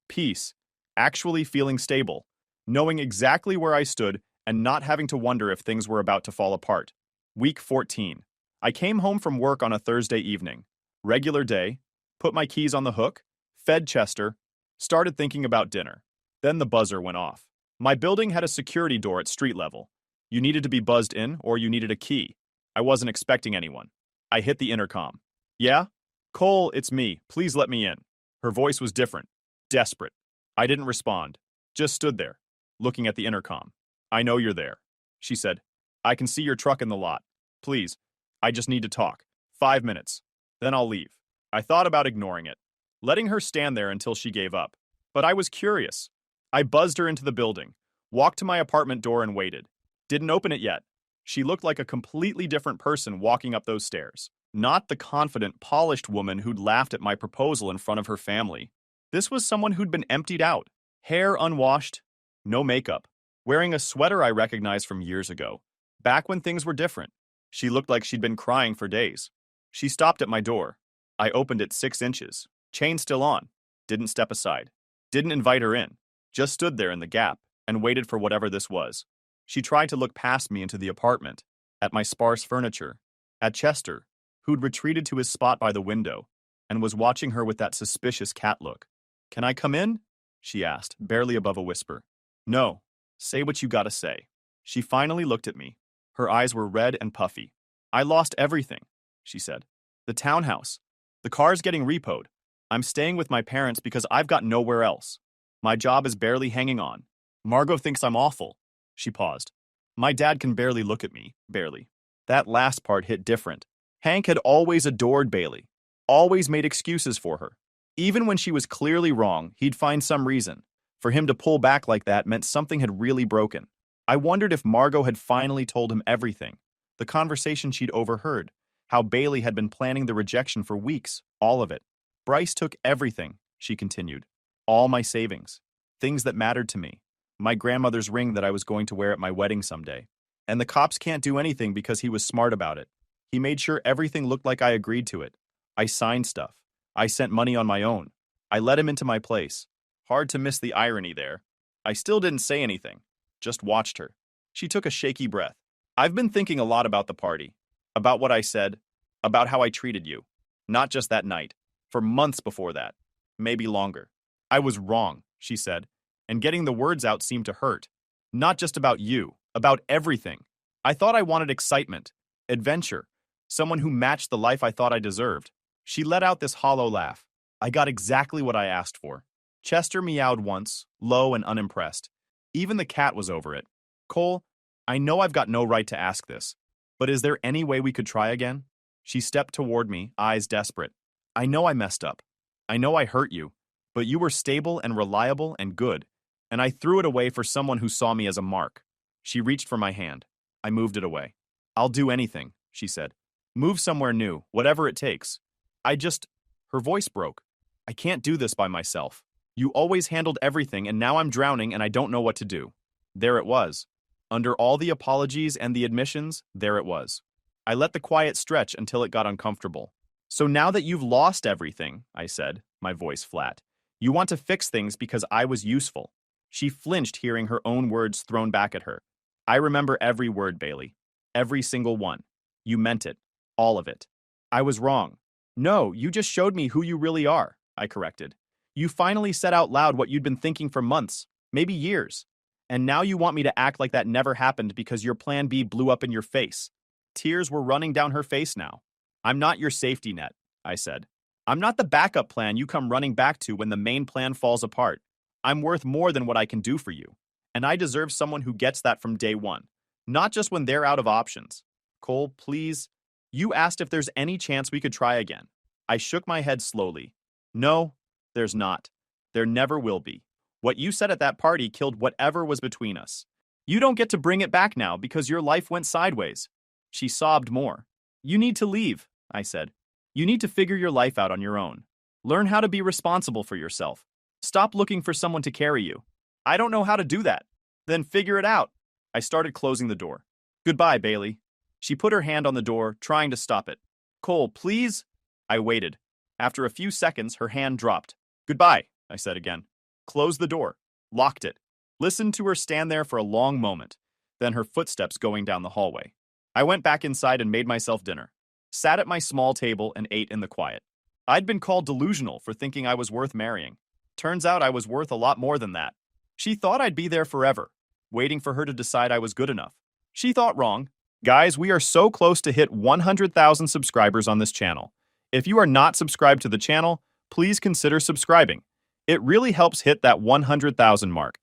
Peace. Actually feeling stable. Knowing exactly where I stood and not having to wonder if things were about to fall apart. Week 14. I came home from work on a Thursday evening. Regular day. Put my keys on the hook. Fed Chester. Started thinking about dinner. Then the buzzer went off. My building had a security door at street level. You needed to be buzzed in or you needed a key. I wasn't expecting anyone. I hit the intercom. Yeah? Cole, it's me. Please let me in. Her voice was different. Desperate. I didn't respond. Just stood there, looking at the intercom. I know you're there. She said, I can see your truck in the lot. Please. I just need to talk. 5 minutes. Then I'll leave. I thought about ignoring it, letting her stand there until she gave up. But I was curious. I buzzed her into the building, walked to my apartment door and waited. Didn't open it yet. She looked like a completely different person walking up those stairs. Not the confident, polished woman who'd laughed at my proposal in front of her family. This was someone who'd been emptied out, hair unwashed, no makeup, wearing a sweater I recognized from years ago, back when things were different. She looked like she'd been crying for days. She stopped at my door. I opened it 6 inches, chain still on, didn't step aside, didn't invite her in, just stood there in the gap and waited for whatever this was. She tried to look past me into the apartment, at my sparse furniture, at Chester, who'd retreated to his spot by the window, and was watching her with that suspicious cat look. Can I come in? She asked, barely above a whisper. No. Say what you gotta say. She finally looked at me. Her eyes were red and puffy. I lost everything, she said. The townhouse. The car's getting repoed. I'm staying with my parents because I've got nowhere else. My job is barely hanging on. Margot thinks I'm awful. She paused. My dad can barely look at me, barely. That last part hit different. Hank had always adored Bailey, always made excuses for her. Even when she was clearly wrong, he'd find some reason. For him to pull back like that meant something had really broken. I wondered if Margot had finally told him everything, The conversation she'd overheard. How Bailey had been planning the rejection for weeks. All of it. Bryce took everything, she continued. All my savings. Things that mattered to me. My grandmother's ring that I was going to wear at my wedding someday. And the cops can't do anything because he was smart about it. He made sure everything looked like I agreed to it. I signed stuff. I sent money on my own. I let him into my place. Hard to miss the irony there. I still didn't say anything. Just watched her. She took a shaky breath. I've been thinking a lot about the party. About what I said. About how I treated you. Not just that night. For months before that. Maybe longer. I was wrong, she said. And getting the words out seemed to hurt. Not just about you. About everything. I thought I wanted excitement. Adventure. Someone who matched the life I thought I deserved. She let out this hollow laugh. I got exactly what I asked for. Chester meowed once, low and unimpressed. Even the cat was over it. Cole, I know I've got no right to ask this, but is there any way we could try again? She stepped toward me, eyes desperate. I know I messed up. I know I hurt you, but you were stable and reliable and good, and I threw it away for someone who saw me as a mark. She reached for my hand. I moved it away. I'll do anything, she said. Move somewhere new, whatever it takes. Her voice broke. I can't do this by myself. You always handled everything, and now I'm drowning and I don't know what to do. There it was. Under all the apologies and the admissions, there it was. I let the quiet stretch until it got uncomfortable. So now that you've lost everything, I said, my voice flat, you want to fix things because I was useful. She flinched hearing her own words thrown back at her. I remember every word, Bailey. Every single one. You meant it. All of it. I was wrong. No, you just showed me who you really are, I corrected. You finally said out loud what you'd been thinking for months, maybe years. And now you want me to act like that never happened because your plan B blew up in your face. Tears were running down her face now. I'm not your safety net, I said. I'm not the backup plan you come running back to when the main plan falls apart. I'm worth more than what I can do for you. And I deserve someone who gets that from day one, not just when they're out of options. Cole, please. You asked if there's any chance we could try again. I shook my head slowly. No, there's not. There never will be. What you said at that party killed whatever was between us. You don't get to bring it back now because your life went sideways. She sobbed more. You need to leave, I said. You need to figure your life out on your own. Learn how to be responsible for yourself. Stop looking for someone to carry you. I don't know how to do that. Then figure it out. I started closing the door. Goodbye, Bailey. She put her hand on the door, trying to stop it. Cole, please? I waited. After a few seconds, her hand dropped. Goodbye, I said again. Closed the door. Locked it. Listened to her stand there for a long moment, then her footsteps going down the hallway. I went back inside and made myself dinner. Sat at my small table and ate in the quiet. I'd been called delusional for thinking I was worth marrying. Turns out I was worth a lot more than that. She thought I'd be there forever, waiting for her to decide I was good enough. She thought wrong. Guys, we are so close to hit 100,000 subscribers on this channel. If you are not subscribed to the channel, please consider subscribing. It really helps hit that 100,000 mark.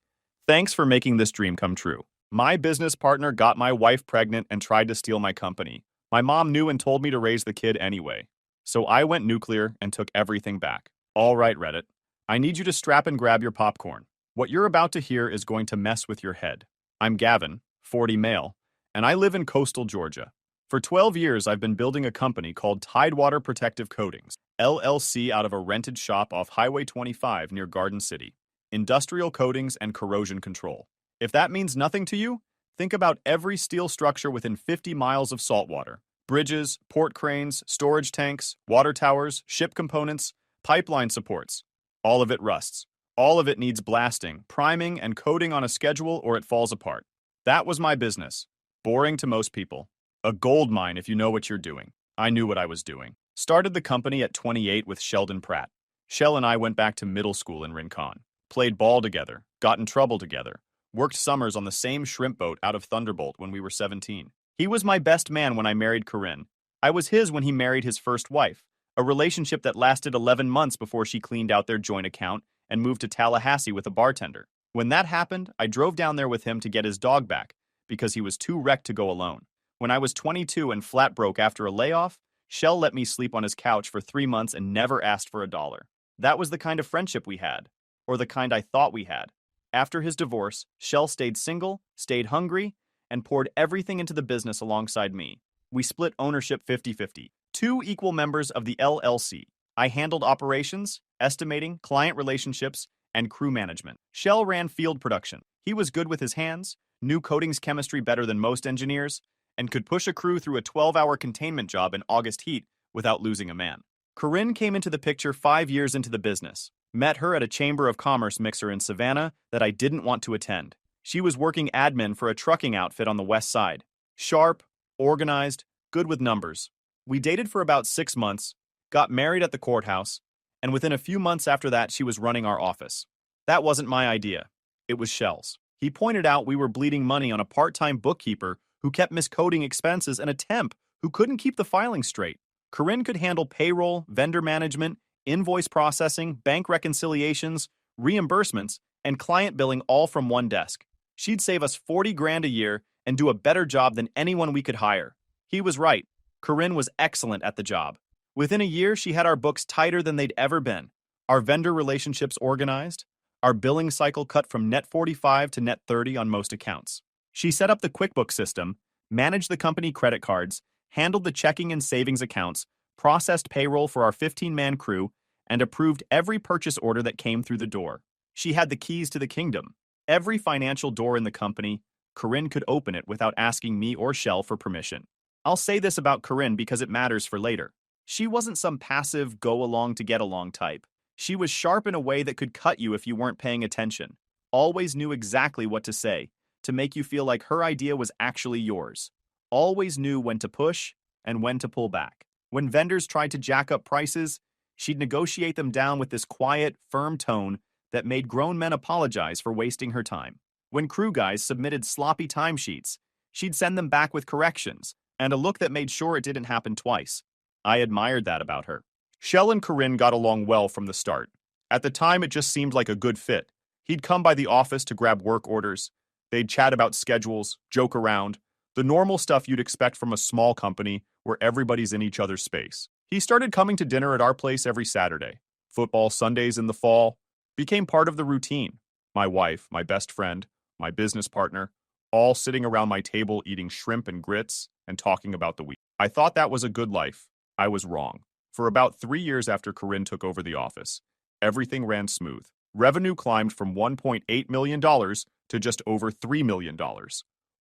Thanks for making this dream come true. My business partner got my wife pregnant and tried to steal my company. My mom knew and told me to raise the kid anyway. So I went nuclear and took everything back. All right, Reddit. I need you to strap and grab your popcorn. What you're about to hear is going to mess with your head. I'm Gavin, 40 male, and I live in coastal Georgia. For 12 years, I've been building a company called Tidewater Protective Coatings, LLC, out of a rented shop off Highway 25 near Garden City. Industrial coatings and corrosion control. If that means nothing to you, think about every steel structure within 50 miles of saltwater. Bridges, port cranes, storage tanks, water towers, ship components, pipeline supports. All of it rusts. All of it needs blasting, priming, and coating on a schedule or it falls apart. That was my business. Boring to most people. A gold mine if you know what you're doing. I knew what I was doing. Started the company at 28 with Sheldon Pratt. Shell and I went back to middle school in Rincon. Played ball together. Got in trouble together. Worked summers on the same shrimp boat out of Thunderbolt when we were 17. He was my best man when I married Corinne. I was his when he married his first wife. A relationship that lasted 11 months before she cleaned out their joint account and moved to Tallahassee with a bartender. When that happened, I drove down there with him to get his dog back because he was too wrecked to go alone. When I was 22 and flat broke after a layoff, Shell let me sleep on his couch for 3 months and never asked for $1. That was the kind of friendship we had, or the kind I thought we had. After his divorce, Shell stayed single, stayed hungry, and poured everything into the business alongside me. We split ownership 50-50. Two equal members of the LLC. I handled operations, estimating, client relationships, and crew management. Shell ran field production. He was good with his hands, knew coatings chemistry better than most engineers, and could push a crew through a 12-hour containment job in August heat without losing a man. Corinne came into the picture 5 years into the business. Met her at a Chamber of Commerce mixer in Savannah that I didn't want to attend. She was working admin for a trucking outfit on the west side. Sharp, organized, good with numbers. We dated for about 6 months, got married at the courthouse, and within a few months after that, she was running our office. That wasn't my idea. It was Shell's. He pointed out we were bleeding money on a part-time bookkeeper who kept miscoding expenses and a temp who couldn't keep the filing straight. Corinne could handle payroll, vendor management, invoice processing, bank reconciliations, reimbursements, and client billing all from one desk. She'd save us 40 grand a year and do a better job than anyone we could hire. He was right. Corinne was excellent at the job. Within a year, she had our books tighter than they'd ever been, our vendor relationships organized, our billing cycle cut from net 45 to net 30 on most accounts. She set up the QuickBooks system, managed the company credit cards, handled the checking and savings accounts, processed payroll for our 15-man crew, and approved every purchase order that came through the door. She had the keys to the kingdom. Every financial door in the company, Corinne could open it without asking me or Shell for permission. I'll say this about Corinne because it matters for later. She wasn't some passive, go-along-to-get-along type. She was sharp in a way that could cut you if you weren't paying attention. Always knew exactly what to say, to make you feel like her idea was actually yours. Always knew when to push and when to pull back. When vendors tried to jack up prices, she'd negotiate them down with this quiet, firm tone that made grown men apologize for wasting her time. When crew guys submitted sloppy timesheets, she'd send them back with corrections and a look that made sure it didn't happen twice. I admired that about her. Shell and Corinne got along well from the start. At the time, it just seemed like a good fit. He'd come by the office to grab work orders. They'd chat about schedules, joke around, the normal stuff you'd expect from a small company where everybody's in each other's space. He started coming to dinner at our place every Saturday. Football Sundays in the fall became part of the routine. My wife, my best friend, my business partner, all sitting around my table eating shrimp and grits and talking about the week. I thought that was a good life. I was wrong. For about 3 years after Corinne took over the office, everything ran smooth. Revenue climbed from $1.8 million to just over $3 million.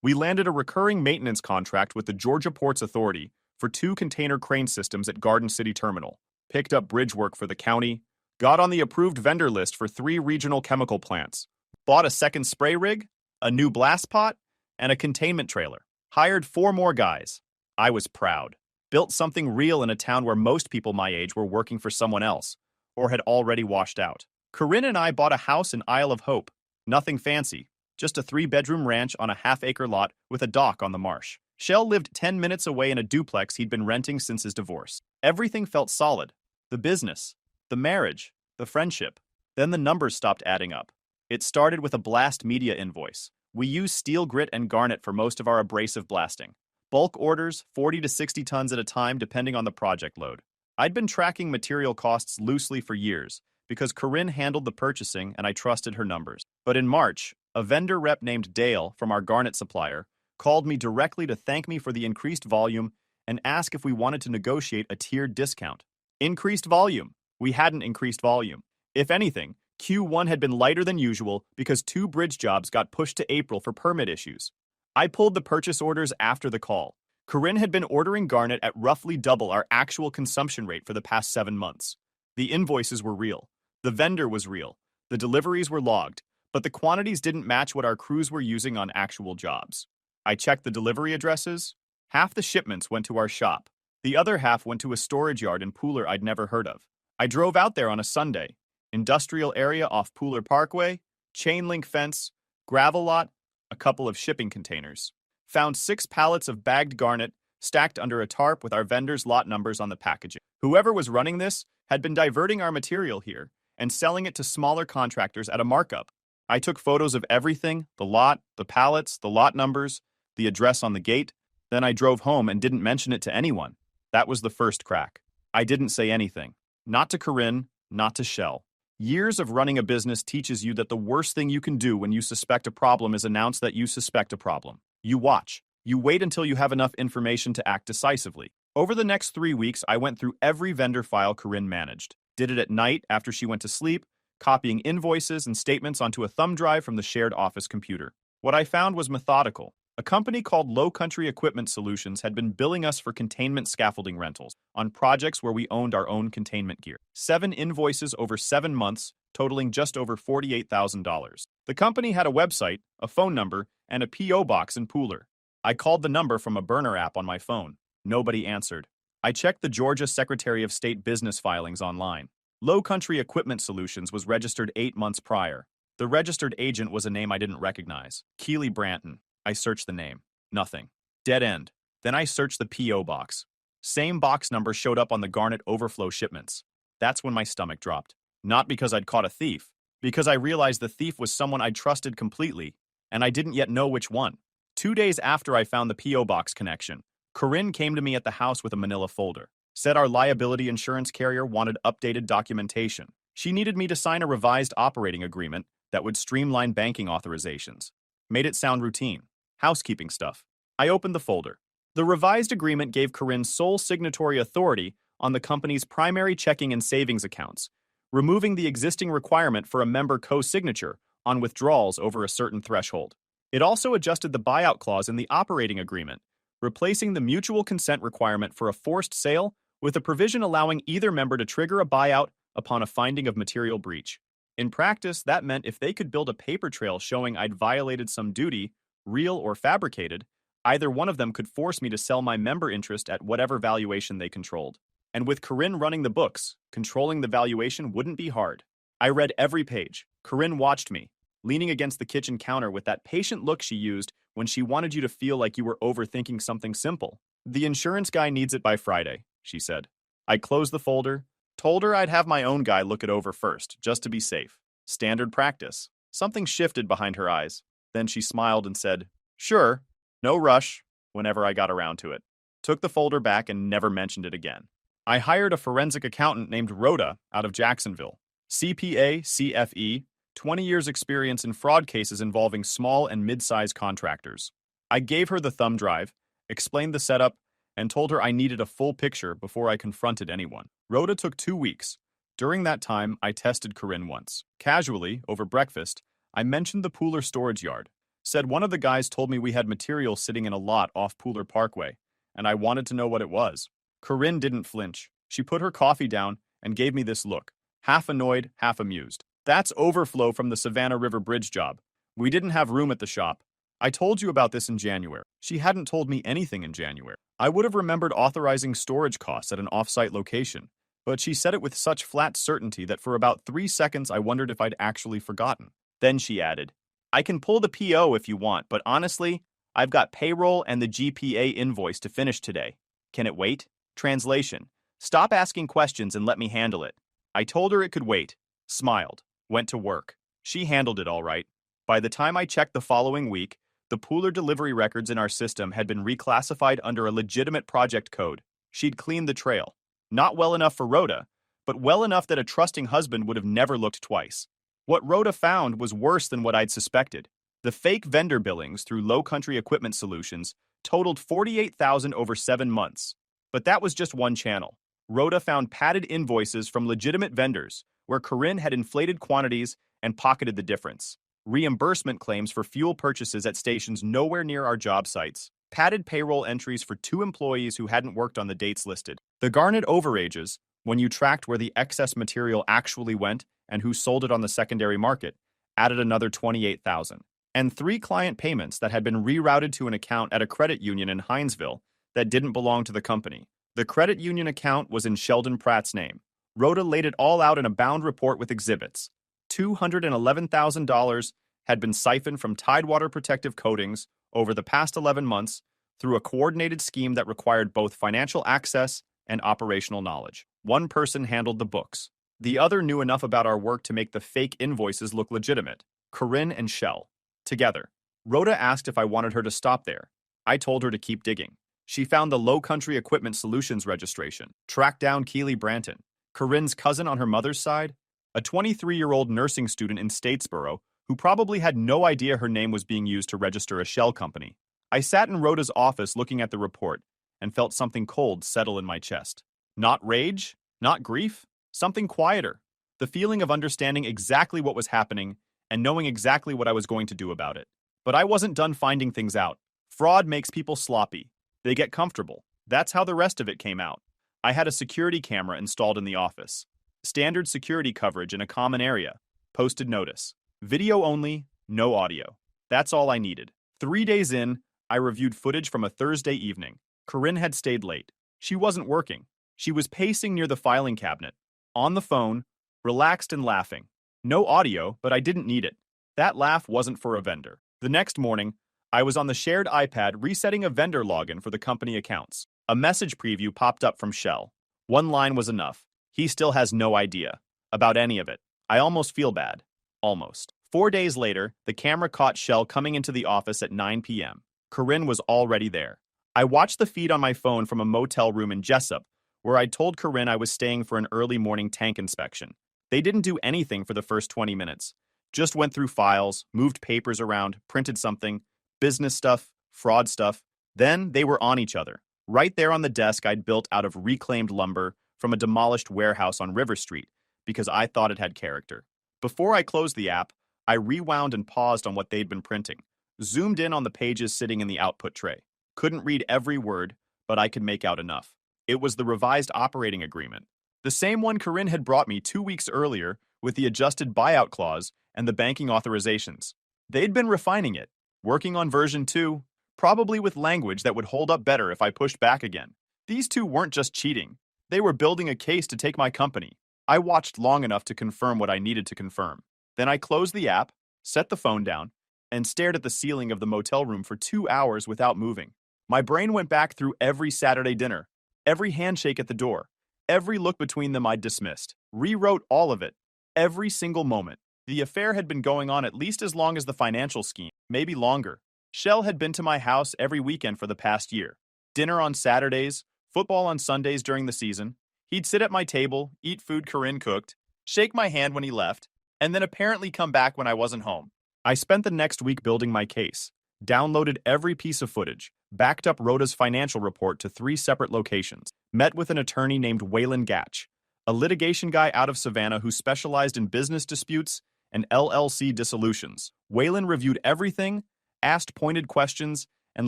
We landed a recurring maintenance contract with the Georgia Ports Authority for 2 container crane systems at Garden City Terminal, picked up bridge work for the county, got on the approved vendor list for 3 regional chemical plants, bought a second spray rig, a new blast pot, and a containment trailer, hired 4 more guys. I was proud. Built something real in a town where most people my age were working for someone else, or had already washed out. Corinne and I bought a house in Isle of Hope. Nothing fancy, just a 3-bedroom ranch on a half-acre lot with a dock on the marsh. Shell lived 10 minutes away in a duplex he'd been renting since his divorce. Everything felt solid. The business, the marriage, the friendship. Then the numbers stopped adding up. It started with a blast media invoice. We use steel grit and garnet for most of our abrasive blasting. Bulk orders, 40 to 60 tons at a time depending on the project load. I'd been tracking material costs loosely for years because Corinne handled the purchasing and I trusted her numbers. But in March, a vendor rep named Dale from our garnet supplier called me directly to thank me for the increased volume and ask if we wanted to negotiate a tiered discount. Increased volume. We hadn't increased volume. If anything, Q1 had been lighter than usual because 2 bridge jobs got pushed to April for permit issues. I pulled the purchase orders after the call. Corinne had been ordering garnet at roughly double our actual consumption rate for the past 7 months. The invoices were real. The vendor was real. The deliveries were logged, but the quantities didn't match what our crews were using on actual jobs. I checked the delivery addresses. Half the shipments went to our shop. The other half went to a storage yard in Pooler I'd never heard of. I drove out there on a Sunday. Industrial area off Pooler Parkway, chain link fence, gravel lot, a couple of shipping containers. Found 6 pallets of bagged garnet stacked under a tarp with our vendors' lot numbers on the packaging. Whoever was running this had been diverting our material here and selling it to smaller contractors at a markup. I took photos of everything, the lot, the pallets, the lot numbers, the address on the gate. Then I drove home and didn't mention it to anyone. That was the first crack. I didn't say anything. Not to Corinne, not to Shell. Years of running a business teaches you that the worst thing you can do when you suspect a problem is announce that you suspect a problem. You watch. You wait until you have enough information to act decisively. Over the next 3 weeks, I went through every vendor file Corinne managed. Did it at night after she went to sleep, copying invoices and statements onto a thumb drive from the shared office computer. What I found was methodical. A company called Low Country Equipment Solutions had been billing us for containment scaffolding rentals on projects where we owned our own containment gear. 7 invoices over 7 months, totaling just over $48,000. The company had a website, a phone number, and a P.O. box in Pooler. I called the number from a burner app on my phone. Nobody answered. I checked the Georgia Secretary of State business filings online. Low Country Equipment Solutions was registered 8 months prior. The registered agent was a name I didn't recognize. Keely Branton. I searched the name. Nothing. Dead end. Then I searched the P.O. box. Same box number showed up on the Garnet overflow shipments. That's when my stomach dropped. Not because I'd caught a thief, because I realized the thief was someone I trusted completely, and I didn't yet know which one. 2 days after I found the P.O. box connection, Corinne came to me at the house with a manila folder. Said our liability insurance carrier wanted updated documentation. She needed me to sign a revised operating agreement that would streamline banking authorizations. Made it sound routine. Housekeeping stuff. I opened the folder. The revised agreement gave Corinne sole signatory authority on the company's primary checking and savings accounts, removing the existing requirement for a member co-signature on withdrawals over a certain threshold. It also adjusted the buyout clause in the operating agreement, replacing the mutual consent requirement for a forced sale with a provision allowing either member to trigger a buyout upon a finding of material breach. In practice, that meant if they could build a paper trail showing I'd violated some duty, real or fabricated, either one of them could force me to sell my member interest at whatever valuation they controlled. And with Corinne running the books, controlling the valuation wouldn't be hard. I read every page. Corinne watched me, leaning against the kitchen counter with that patient look she used when she wanted you to feel like you were overthinking something simple. The insurance guy needs it by Friday, she said. I closed the folder, told her I'd have my own guy look it over first, just to be safe. Standard practice. Something shifted behind her eyes. Then she smiled and said, "Sure, no rush," whenever I got around to it. Took the folder back and never mentioned it again. I hired a forensic accountant named Rhoda out of Jacksonville. CPA, CFE, 20 years experience in fraud cases involving small and mid-sized contractors. I gave her the thumb drive, explained the setup, and told her I needed a full picture before I confronted anyone. Rhoda took 2 weeks. During that time, I tested Corinne once. Casually, over breakfast, I mentioned the Pooler storage yard. Said one of the guys told me we had material sitting in a lot off Pooler Parkway, and I wanted to know what it was. Corinne didn't flinch. She put her coffee down and gave me this look, half annoyed, half amused. "That's overflow from the Savannah River Bridge job. We didn't have room at the shop. I told you about this in January." She hadn't told me anything in January. I would have remembered authorizing storage costs at an off-site location, but she said it with such flat certainty that for about 3 seconds I wondered if I'd actually forgotten. Then she added, "I can pull the PO if you want, but honestly, I've got payroll and the GPA invoice to finish today. Can it wait?" Translation: "Stop asking questions and let me handle it." I told her it could wait, smiled, went to work. She handled it all right. By the time I checked the following week, the Pooler delivery records in our system had been reclassified under a legitimate project code. She'd cleaned the trail. Not well enough for Rhoda, but well enough that a trusting husband would have never looked twice. What Rhoda found was worse than what I'd suspected. The fake vendor billings through Low Country Equipment Solutions totaled $48,000 over 7 months. But that was just one channel. Rhoda found padded invoices from legitimate vendors, where Corinne had inflated quantities and pocketed the difference. Reimbursement claims for fuel purchases at stations nowhere near our job sites. Padded payroll entries for 2 employees who hadn't worked on the dates listed. The Garnet overages, when you tracked where the excess material actually went and who sold it on the secondary market, added another $28,000. And 3 client payments that had been rerouted to an account at a credit union in Hinesville that didn't belong to the company. The credit union account was in Sheldon Pratt's name. Rhoda laid it all out in a bound report with exhibits. $211,000 had been siphoned from Tidewater protective coatings over the past 11 months through a coordinated scheme that required both financial access and operational knowledge. One person handled the books. The other knew enough about our work to make the fake invoices look legitimate. Corinne and Shell. Together. Rhoda asked if I wanted her to stop there. I told her to keep digging. She found the Low Country Equipment Solutions registration, tracked down Keely Branton, Corinne's cousin on her mother's side, a 23-year-old nursing student in Statesboro who probably had no idea her name was being used to register a shell company. I sat in Rhoda's office looking at the report and felt something cold settle in my chest. Not rage, not grief, something quieter. The feeling of understanding exactly what was happening and knowing exactly what I was going to do about it. But I wasn't done finding things out. Fraud makes people sloppy. They get comfortable. That's how the rest of it came out. I had a security camera installed in the office. Standard security coverage in a common area. Posted notice. Video only, no audio. That's all I needed. 3 days in, I reviewed footage from a Thursday evening. Corinne had stayed late. She wasn't working. She was pacing near the filing cabinet, on the phone, relaxed and laughing. No audio, but I didn't need it. That laugh wasn't for a vendor. The next morning, I was on the shared iPad resetting a vendor login for the company accounts. A message preview popped up from Shell. One line was enough. He still has no idea about any of it. I almost feel bad. Almost. 4 days later, the camera caught Shell coming into the office at 9 p.m. Corinne was already there. I watched the feed on my phone from a motel room in Jessup, where I told Corinne I was staying for an early morning tank inspection. They didn't do anything for the first 20 minutes. Just went through files, moved papers around, printed something, business stuff, fraud stuff. Then they were on each other. Right there on the desk I'd built out of reclaimed lumber from a demolished warehouse on River Street, because I thought it had character. Before I closed the app, I rewound and paused on what they'd been printing, zoomed in on the pages sitting in the output tray. Couldn't read every word, but I could make out enough. It was the revised operating agreement. The same one Corinne had brought me 2 weeks earlier with the adjusted buyout clause and the banking authorizations. They'd been refining it, working on version 2, probably with language that would hold up better if I pushed back again. These two weren't just cheating. They were building a case to take my company. I watched long enough to confirm what I needed to confirm. Then I closed the app, set the phone down, and stared at the ceiling of the motel room for 2 hours without moving. My brain went back through every Saturday dinner, every handshake at the door, every look between them I'd dismissed, rewrote all of it, every single moment. The affair had been going on at least as long as the financial scheme, maybe longer. Shell had been to my house every weekend for the past year. Dinner on Saturdays, football on Sundays during the season. He'd sit at my table, eat food Corinne cooked, shake my hand when he left, and then apparently come back when I wasn't home. I spent the next week building my case, downloaded every piece of footage, backed up Rhoda's financial report to 3 separate locations, met with an attorney named Waylon Gatch, a litigation guy out of Savannah who specialized in business disputes and LLC dissolutions. Waylon reviewed everything, asked pointed questions, and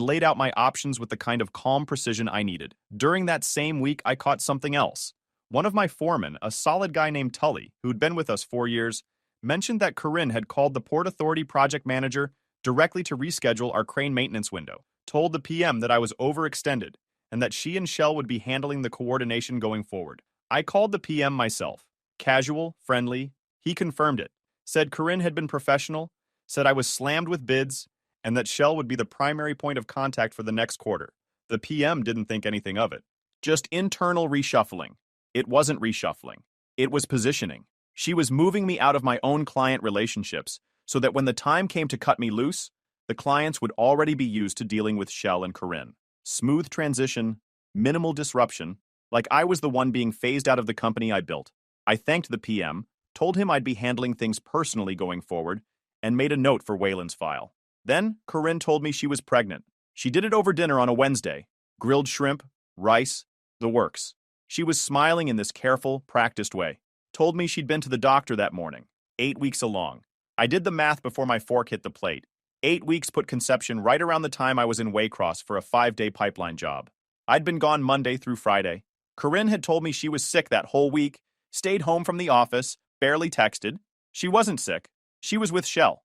laid out my options with the kind of calm precision I needed. During that same week, I caught something else. One of my foremen, a solid guy named Tully, who'd been with us 4 years, mentioned that Corinne had called the Port Authority project manager directly to reschedule our crane maintenance window, told the PM that I was overextended, and that she and Shell would be handling the coordination going forward. I called the PM myself. Casual, friendly, he confirmed it, said Corinne had been professional, said I was slammed with bids, and that Shell would be the primary point of contact for the next quarter. The PM didn't think anything of it. Just internal reshuffling. It wasn't reshuffling. It was positioning. She was moving me out of my own client relationships so that when the time came to cut me loose, the clients would already be used to dealing with Shell and Corinne. Smooth transition, minimal disruption, like I was the one being phased out of the company I built. I thanked the PM, told him I'd be handling things personally going forward, and made a note for Waylon's file. Then, Corinne told me she was pregnant. She did it over dinner on a Wednesday. Grilled shrimp, rice, the works. She was smiling in this careful, practiced way. Told me she'd been to the doctor that morning, 8 weeks along. I did the math before my fork hit the plate. 8 weeks put conception right around the time I was in Waycross for a 5-day pipeline job. I'd been gone Monday through Friday. Corinne had told me she was sick that whole week, stayed home from the office, barely texted. She wasn't sick. She was with Shell.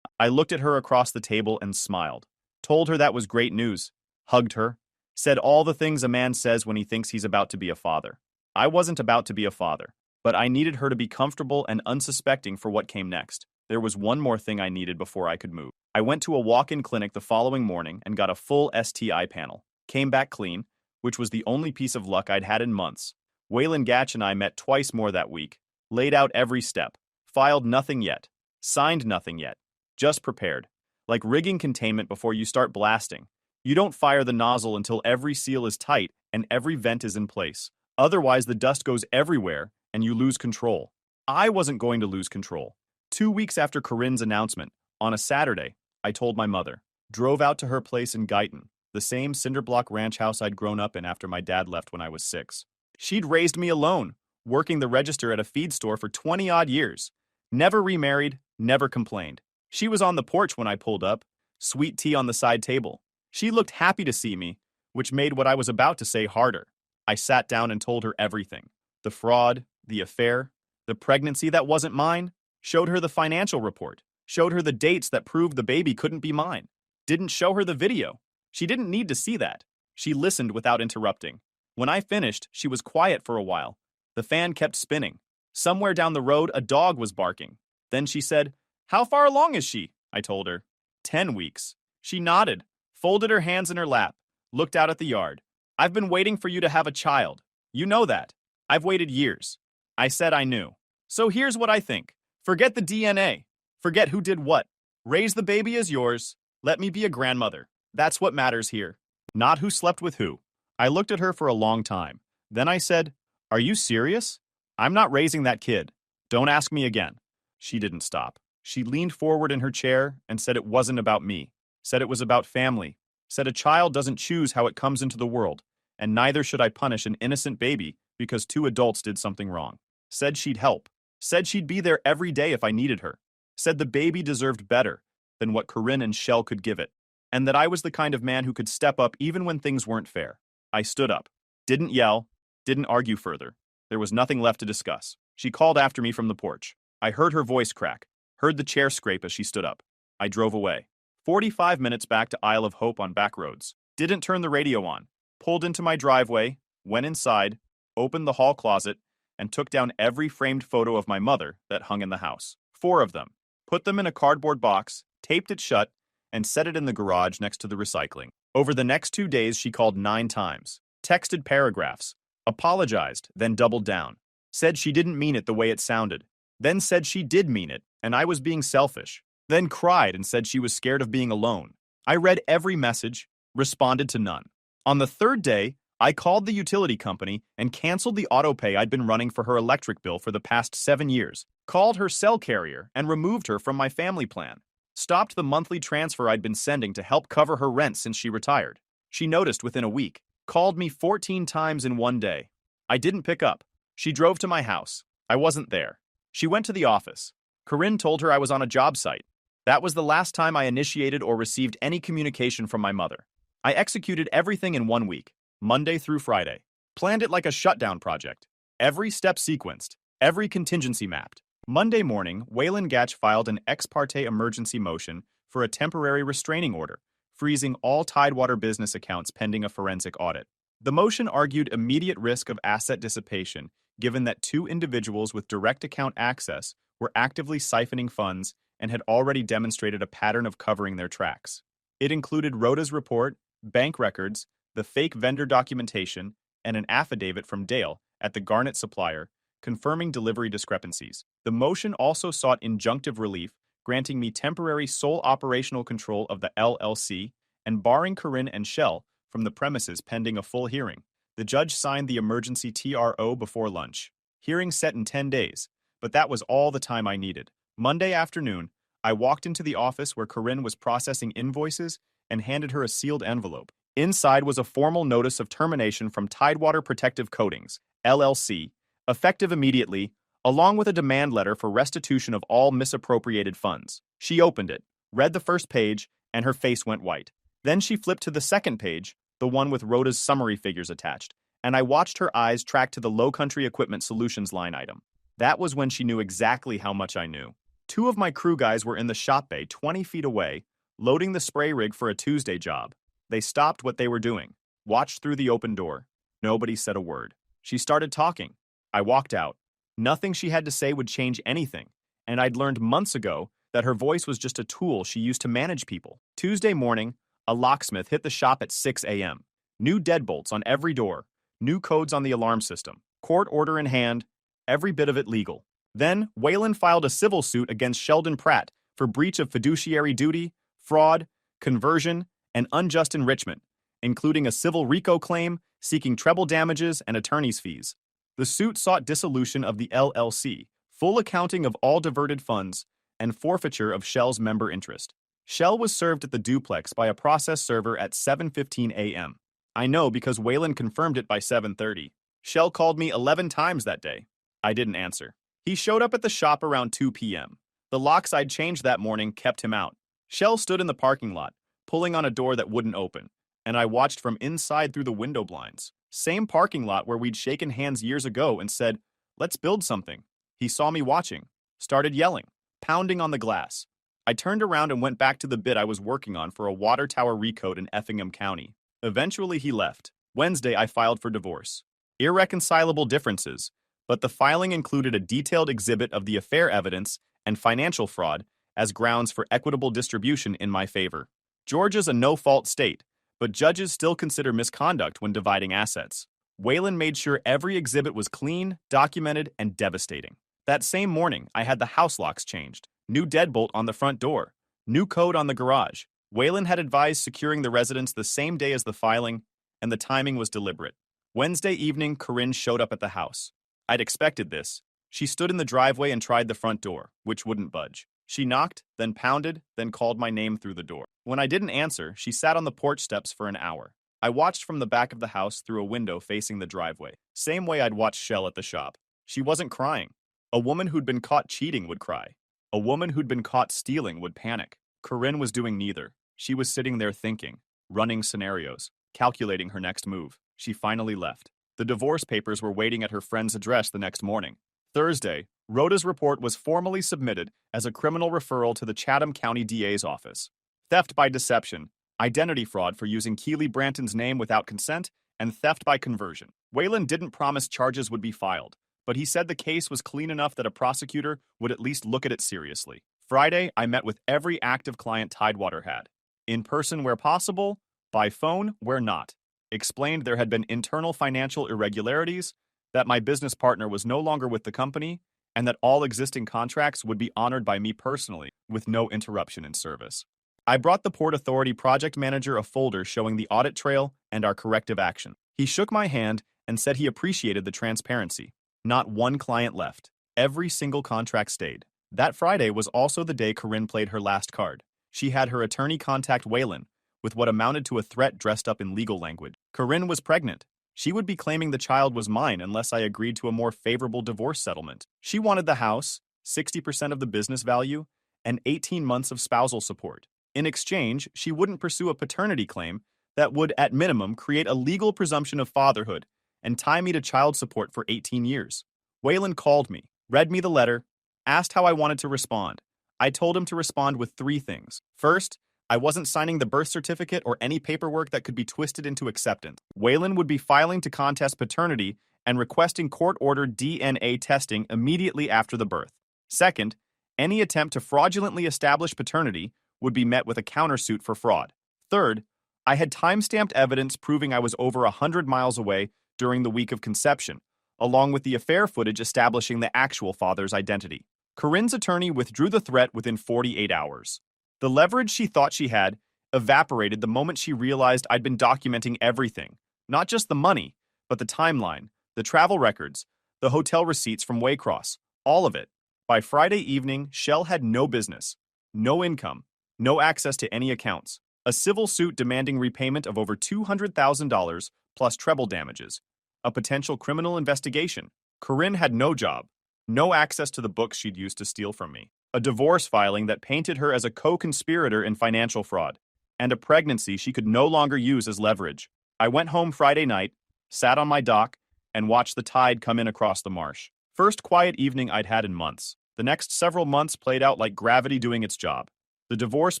I looked at her across the table and smiled. Told her that was great news. Hugged her. Said all the things a man says when he thinks he's about to be a father. I wasn't about to be a father, but I needed her to be comfortable and unsuspecting for what came next. There was one more thing I needed before I could move. I went to a walk-in clinic the following morning and got a full STI panel. Came back clean, which was the only piece of luck I'd had in months. Waylon Gatch and I met twice more that week. Laid out every step. Filed nothing yet. Signed nothing yet. Just prepared. Like rigging containment before you start blasting. You don't fire the nozzle until every seal is tight and every vent is in place. Otherwise, the dust goes everywhere and you lose control. I wasn't going to lose control. 2 weeks after Corinne's announcement, on a Saturday, I told my mother. Drove out to her place in Guyton, the same cinderblock ranch house I'd grown up in after my dad left when I was 6. She'd raised me alone, working the register at a feed store for 20-odd years. Never remarried, never complained. She was on the porch when I pulled up, sweet tea on the side table. She looked happy to see me, which made what I was about to say harder. I sat down and told her everything. The fraud, the affair, the pregnancy that wasn't mine, showed her the financial report, showed her the dates that proved the baby couldn't be mine. Didn't show her the video. She didn't need to see that. She listened without interrupting. When I finished, she was quiet for a while. The fan kept spinning. Somewhere down the road, a dog was barking. Then she said, "How far along is she?" I told her. 10 weeks. She nodded, folded her hands in her lap, looked out at the yard. "I've been waiting for you to have a child. You know that. I've waited years." I said I knew. "So here's what I think. Forget the DNA. Forget who did what. Raise the baby as yours. Let me be a grandmother. That's what matters here. Not who slept with who." I looked at her for a long time. Then I said, "Are you serious? I'm not raising that kid. Don't ask me again." She didn't stop. She leaned forward in her chair and said it wasn't about me. Said it was about family. Said a child doesn't choose how it comes into the world, and neither should I punish an innocent baby because 2 adults did something wrong. Said she'd help. Said she'd be there every day if I needed her. Said the baby deserved better than what Corinne and Shell could give it, and that I was the kind of man who could step up even when things weren't fair. I stood up. Didn't yell. Didn't argue further. There was nothing left to discuss. She called after me from the porch. I heard her voice crack, heard the chair scrape as she stood up. I drove away. 45 minutes back to Isle of Hope on back roads. Didn't turn the radio on. Pulled into my driveway, went inside, opened the hall closet, and took down every framed photo of my mother that hung in the house. 4 of them. Put them in a cardboard box, taped it shut, and set it in the garage next to the recycling. Over the next 2 days, she called 9 times, texted paragraphs, apologized, then doubled down, said she didn't mean it the way it sounded, then said she did mean it, and I was being selfish, then cried and said she was scared of being alone. I read every message, responded to none. On the 3rd day, I called the utility company and canceled the autopay I'd been running for her electric bill for the past 7 years, called her cell carrier and removed her from my family plan, stopped the monthly transfer I'd been sending to help cover her rent since she retired. She noticed within a week, called me 14 times in one day. I didn't pick up. She drove to my house. I wasn't there. She went to the office. Corinne told her I was on a job site. That was the last time I initiated or received any communication from my mother. I executed everything in 1 week, Monday through Friday. Planned it like a shutdown project. Every step sequenced, every contingency mapped. Monday morning, Waylon Gatch filed an ex parte emergency motion for a temporary restraining order, freezing all Tidewater business accounts pending a forensic audit. The motion argued immediate risk of asset dissipation given that 2 individuals with direct account access were actively siphoning funds and had already demonstrated a pattern of covering their tracks. It included Rhoda's report, bank records, the fake vendor documentation, and an affidavit from Dale at the Garnet supplier confirming delivery discrepancies. The motion also sought injunctive relief, granting me temporary sole operational control of the LLC and barring Corinne and Shell from the premises pending a full hearing. The judge signed the emergency TRO before lunch. Hearing set in 10 days, but that was all the time I needed. Monday afternoon, I walked into the office where Corinne was processing invoices and handed her a sealed envelope. Inside was a formal notice of termination from Tidewater Protective Coatings, LLC, effective immediately, along with a demand letter for restitution of all misappropriated funds. She opened it, read the first page, and her face went white. Then she flipped to the second page, the one with Rhoda's summary figures attached, and I watched her eyes track to the Low Country Equipment Solutions line item. That was when she knew exactly how much I knew. 2 of my crew guys were in the shop bay 20 feet away, loading the spray rig for a Tuesday job. They stopped what they were doing, watched through the open door. Nobody said a word. She started talking. I walked out. Nothing she had to say would change anything, and I'd learned months ago that her voice was just a tool she used to manage people. Tuesday morning, a locksmith hit the shop at 6 a.m. New deadbolts on every door, new codes on the alarm system, court order in hand, every bit of it legal. Then, Waylon filed a civil suit against Sheldon Pratt for breach of fiduciary duty, fraud, conversion, and unjust enrichment, including a civil RICO claim seeking treble damages and attorney's fees. The suit sought dissolution of the LLC, full accounting of all diverted funds, and forfeiture of Shell's member interest. Shell was served at the duplex by a process server at 7:15 a.m. I know because Waylon confirmed it by 7:30. Shell called me 11 times that day. I didn't answer. He showed up at the shop around 2 p.m. The locks I'd changed that morning kept him out. Shell stood in the parking lot, pulling on a door that wouldn't open, and I watched from inside through the window blinds. Same parking lot where we'd shaken hands years ago and said, "Let's build something." He saw me watching, started yelling, pounding on the glass. I turned around and went back to the bit I was working on for a water tower recode in Effingham County. Eventually, he left. Wednesday, I filed for divorce. Irreconcilable differences, but the filing included a detailed exhibit of the affair evidence and financial fraud as grounds for equitable distribution in my favor. Georgia's a no-fault state, but judges still consider misconduct when dividing assets. Waylon made sure every exhibit was clean, documented, and devastating. That same morning, I had the house locks changed, new deadbolt on the front door, new code on the garage. Waylon had advised securing the residence the same day as the filing, and the timing was deliberate. Wednesday evening, Corinne showed up at the house. I'd expected this. She stood in the driveway and tried the front door, which wouldn't budge. She knocked, then pounded, then called my name through the door. When I didn't answer, she sat on the porch steps for an hour. I watched from the back of the house through a window facing the driveway, same way I'd watched Shell at the shop. She wasn't crying. A woman who'd been caught cheating would cry. A woman who'd been caught stealing would panic. Corinne was doing neither. She was sitting there thinking, running scenarios, calculating her next move. She finally left. The divorce papers were waiting at her friend's address the next morning. Thursday, Rhoda's report was formally submitted as a criminal referral to the Chatham County DA's office. Theft by deception, identity fraud for using Keely Branton's name without consent, and theft by conversion. Waylon didn't promise charges would be filed, but he said the case was clean enough that a prosecutor would at least look at it seriously. Friday, I met with every active client Tidewater had. In person where possible, by phone where not. Explained there had been internal financial irregularities, that my business partner was no longer with the company, and that all existing contracts would be honored by me personally, with no interruption in service. I brought the Port Authority project manager a folder showing the audit trail and our corrective action. He shook my hand and said he appreciated the transparency. Not one client left. Every single contract stayed. That Friday was also the day Corinne played her last card. She had her attorney contact Waylon with what amounted to a threat dressed up in legal language. Corinne was pregnant. She would be claiming the child was mine unless I agreed to a more favorable divorce settlement. She wanted the house, 60% of the business value, and 18 months of spousal support. In exchange, she wouldn't pursue a paternity claim that would, at minimum, create a legal presumption of fatherhood and tie me to child support for 18 years. Waylon called me, read me the letter, asked how I wanted to respond. I told him to respond with 3 things. First, I wasn't signing the birth certificate or any paperwork that could be twisted into acceptance. Waylon would be filing to contest paternity and requesting court-ordered DNA testing immediately after the birth. Second, any attempt to fraudulently establish paternity would be met with a countersuit for fraud. Third, I had time-stamped evidence proving I was over 100 miles away during the week of conception, along with the affair footage establishing the actual father's identity. Corinne's attorney withdrew the threat within 48 hours. The leverage she thought she had evaporated the moment she realized I'd been documenting everything, not just the money, but the timeline, the travel records, the hotel receipts from Waycross, all of it. By Friday evening, Shell had no business, no income, no access to any accounts, a civil suit demanding repayment of over $200,000 plus treble damages, a potential criminal investigation. Corinne had no job, no access to the books she'd used to steal from me, a divorce filing that painted her as a co-conspirator in financial fraud, and a pregnancy she could no longer use as leverage. I went home Friday night, sat on my dock, and watched the tide come in across the marsh. First quiet evening I'd had in months. The next several months played out like gravity doing its job. The divorce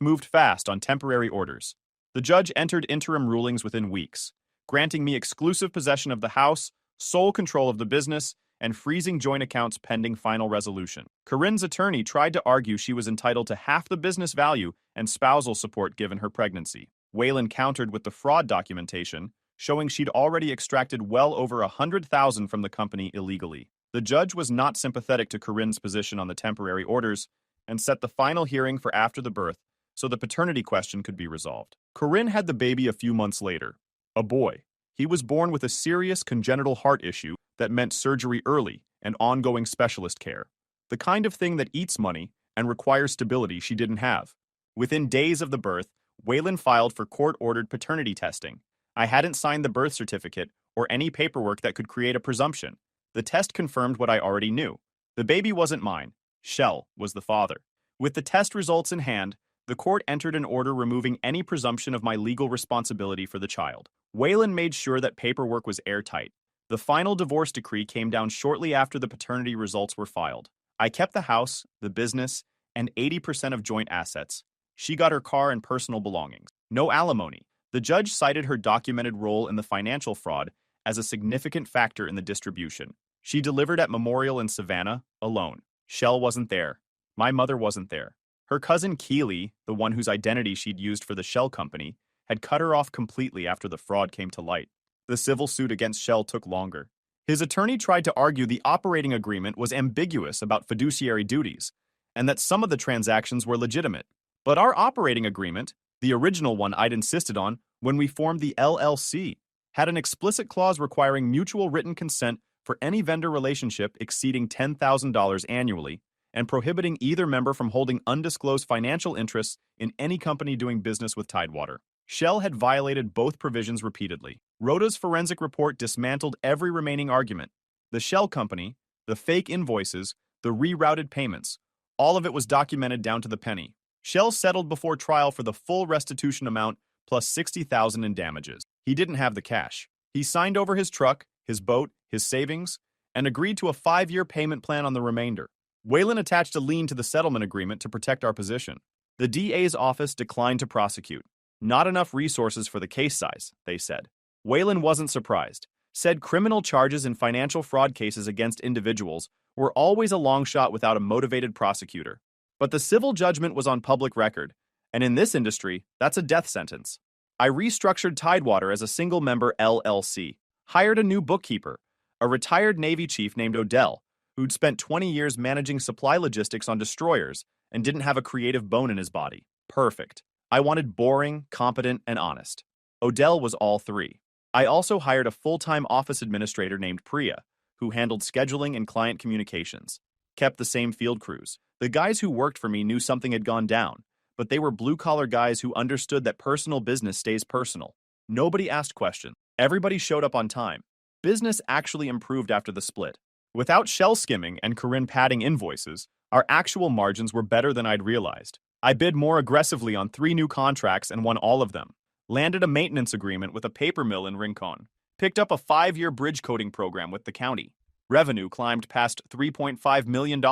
moved fast on temporary orders. The judge entered interim rulings within weeks, granting me exclusive possession of the house, sole control of the business, and freezing joint accounts pending final resolution. Corinne's attorney tried to argue she was entitled to half the business value and spousal support given her pregnancy. Waylon countered with the fraud documentation, showing she'd already extracted well over $100,000 from the company illegally. The judge was not sympathetic to Corinne's position on the temporary orders and set the final hearing for after the birth so the paternity question could be resolved. Corinne had the baby a few months later, a boy. He was born with a serious congenital heart issue that meant surgery early and ongoing specialist care, the kind of thing that eats money and requires stability she didn't have. Within days of the birth, Waylon filed for court-ordered paternity testing. I hadn't signed the birth certificate or any paperwork that could create a presumption. The test confirmed what I already knew. The baby wasn't mine. Shell was the father. With the test results in hand, the court entered an order removing any presumption of my legal responsibility for the child. Waylon made sure that paperwork was airtight. The final divorce decree came down shortly after the paternity results were filed. I kept the house, the business, and 80% of joint assets. She got her car and personal belongings. No alimony. The judge cited her documented role in the financial fraud as a significant factor in the distribution. She delivered at Memorial in Savannah, alone. Shell wasn't there. My mother wasn't there. Her cousin Keely, the one whose identity she'd used for the Shell company, had cut her off completely after the fraud came to light. The civil suit against Shell took longer. His attorney tried to argue the operating agreement was ambiguous about fiduciary duties, and that some of the transactions were legitimate. But our operating agreement, the original one I'd insisted on when we formed the LLC, had an explicit clause requiring mutual written consent for any vendor relationship exceeding $10,000 annually, and prohibiting either member from holding undisclosed financial interests in any company doing business with Tidewater. Shell had violated both provisions repeatedly. Rhoda's forensic report dismantled every remaining argument. The Shell company, the fake invoices, the rerouted payments, all of it was documented down to the penny. Shell settled before trial for the full restitution amount plus $60,000 in damages. He didn't have the cash. He signed over his truck, his boat, his savings, and agreed to a 5-year payment plan on the remainder. Waylon attached a lien to the settlement agreement to protect our position. The DA's office declined to prosecute. Not enough resources for the case size, they said. Waylon wasn't surprised. Said criminal charges in financial fraud cases against individuals were always a long shot without a motivated prosecutor. But the civil judgment was on public record, and in this industry, that's a death sentence. I restructured Tidewater as a single-member LLC, hired a new bookkeeper, a retired Navy chief named Odell, who'd spent 20 years managing supply logistics on destroyers and didn't have a creative bone in his body. Perfect. I wanted boring, competent, and honest. Odell was all three. I also hired a full-time office administrator named Priya, who handled scheduling and client communications. Kept the same field crews. The guys who worked for me knew something had gone down, but they were blue-collar guys who understood that personal business stays personal. Nobody asked questions. Everybody showed up on time. Business actually improved after the split. Without shell skimming and Corinne padding invoices, our actual margins were better than I'd realized. I bid more aggressively on 3 new contracts and won all of them. Landed a maintenance agreement with a paper mill in Rincon. Picked up a 5-year bridge coating program with the county. Revenue climbed past $3.5 million.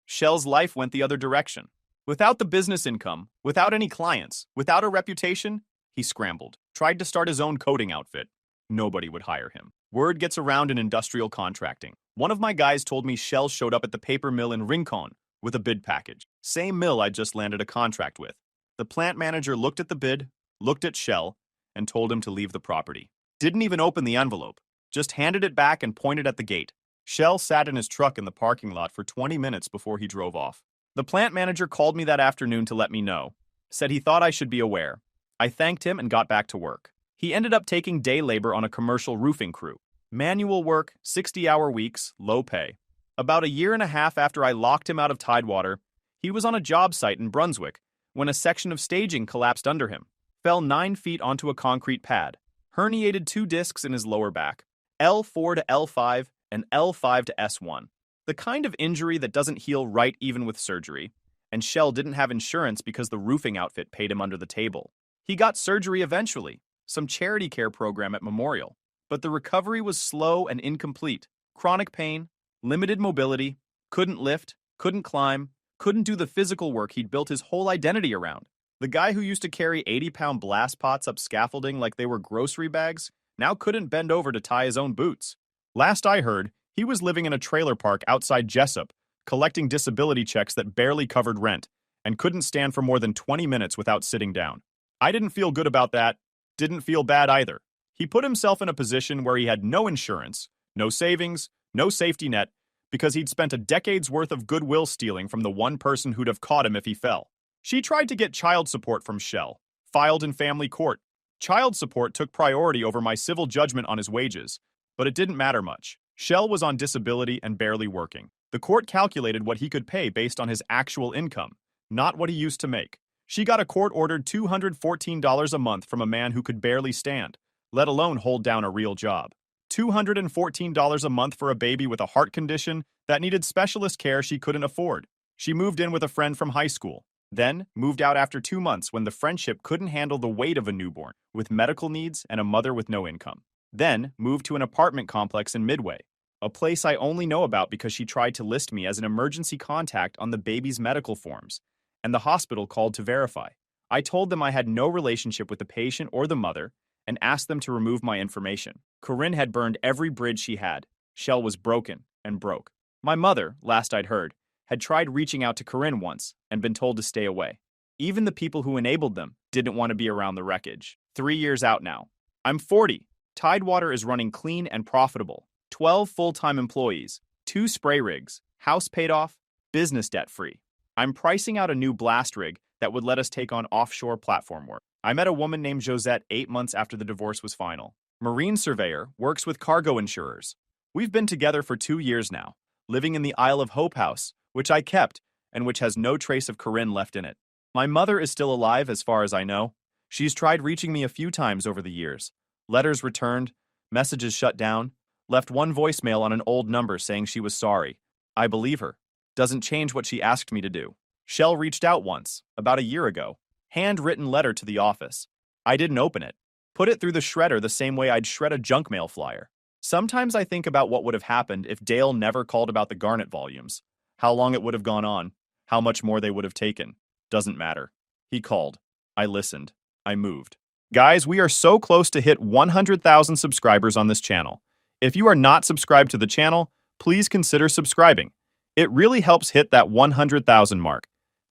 Shell's life went the other direction. Without the business income, without any clients, without a reputation, he scrambled. Tried to start his own coating outfit. Nobody would hire him. Word gets around in industrial contracting. One of my guys told me Shell showed up at the paper mill in Rincon with a bid package. Same mill I just landed a contract with. The plant manager looked at the bid, looked at Shell, and told him to leave the property. Didn't even open the envelope. Just handed it back and pointed at the gate. Shell sat in his truck in the parking lot for 20 minutes before he drove off. The plant manager called me that afternoon to let me know. Said he thought I should be aware. I thanked him and got back to work. He ended up taking day labor on a commercial roofing crew. Manual work, 60-hour weeks, low pay. About a year and a half after I locked him out of Tidewater, he was on a job site in Brunswick when a section of staging collapsed under him. Fell 9 feet onto a concrete pad. Herniated 2 discs in his lower back. L4 to L5 and L5 to S1. The kind of injury that doesn't heal right even with surgery. And Shell didn't have insurance because the roofing outfit paid him under the table. He got surgery eventually, some charity care program at Memorial. But the recovery was slow and incomplete. Chronic pain, limited mobility, couldn't lift, couldn't climb, couldn't do the physical work he'd built his whole identity around. The guy who used to carry 80-pound blast pots up scaffolding like they were grocery bags now couldn't bend over to tie his own boots. Last I heard, he was living in a trailer park outside Jessup, collecting disability checks that barely covered rent, and couldn't stand for more than 20 minutes without sitting down. I didn't feel good about that. Didn't feel bad either. He put himself in a position where he had no insurance, no savings, no safety net, because he'd spent a decade's worth of goodwill stealing from the one person who'd have caught him if he fell. She tried to get child support from Shell, filed in family court. Child support took priority over my civil judgment on his wages, but it didn't matter much. Shell was on disability and barely working. The court calculated what he could pay based on his actual income, not what he used to make. She got a court-ordered $214 a month from a man who could barely stand, let alone hold down a real job. $214 a month for a baby with a heart condition that needed specialist care she couldn't afford. She moved in with a friend from high school, then moved out after 2 months when the friendship couldn't handle the weight of a newborn with medical needs and a mother with no income. Then moved to an apartment complex in Midway, a place I only know about because she tried to list me as an emergency contact on the baby's medical forms, and the hospital called to verify. I told them I had no relationship with the patient or the mother and asked them to remove my information. Corinne had burned every bridge she had. Shell was broken and broke. My mother, last I'd heard, had tried reaching out to Corinne once and been told to stay away. Even the people who enabled them didn't want to be around the wreckage. 3 years out now. I'm 40. Tidewater is running clean and profitable. 12 full-time employees, 2 spray rigs, house paid off, business debt-free. I'm pricing out a new blast rig that would let us take on offshore platform work. I met a woman named Josette 8 months after the divorce was final. Marine surveyor, works with cargo insurers. We've been together for 2 years now, living in the Isle of Hope house, which I kept, and which has no trace of Corinne left in it. My mother is still alive as far as I know. She's tried reaching me a few times over the years. Letters returned, messages shut down, left one voicemail on an old number saying she was sorry. I believe her. Doesn't change what she asked me to do. Shell reached out once, about a year ago. Handwritten letter to the office. I didn't open it. Put it through the shredder the same way I'd shred a junk mail flyer. Sometimes I think about what would have happened if Dale never called about the Garnet volumes. How long it would have gone on. How much more they would have taken. Doesn't matter. He called. I listened. I moved. Guys, we are so close to hit 100,000 subscribers on this channel. If you are not subscribed to the channel, please consider subscribing. It really helps hit that 100,000 mark.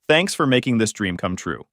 Thanks for making this dream come true.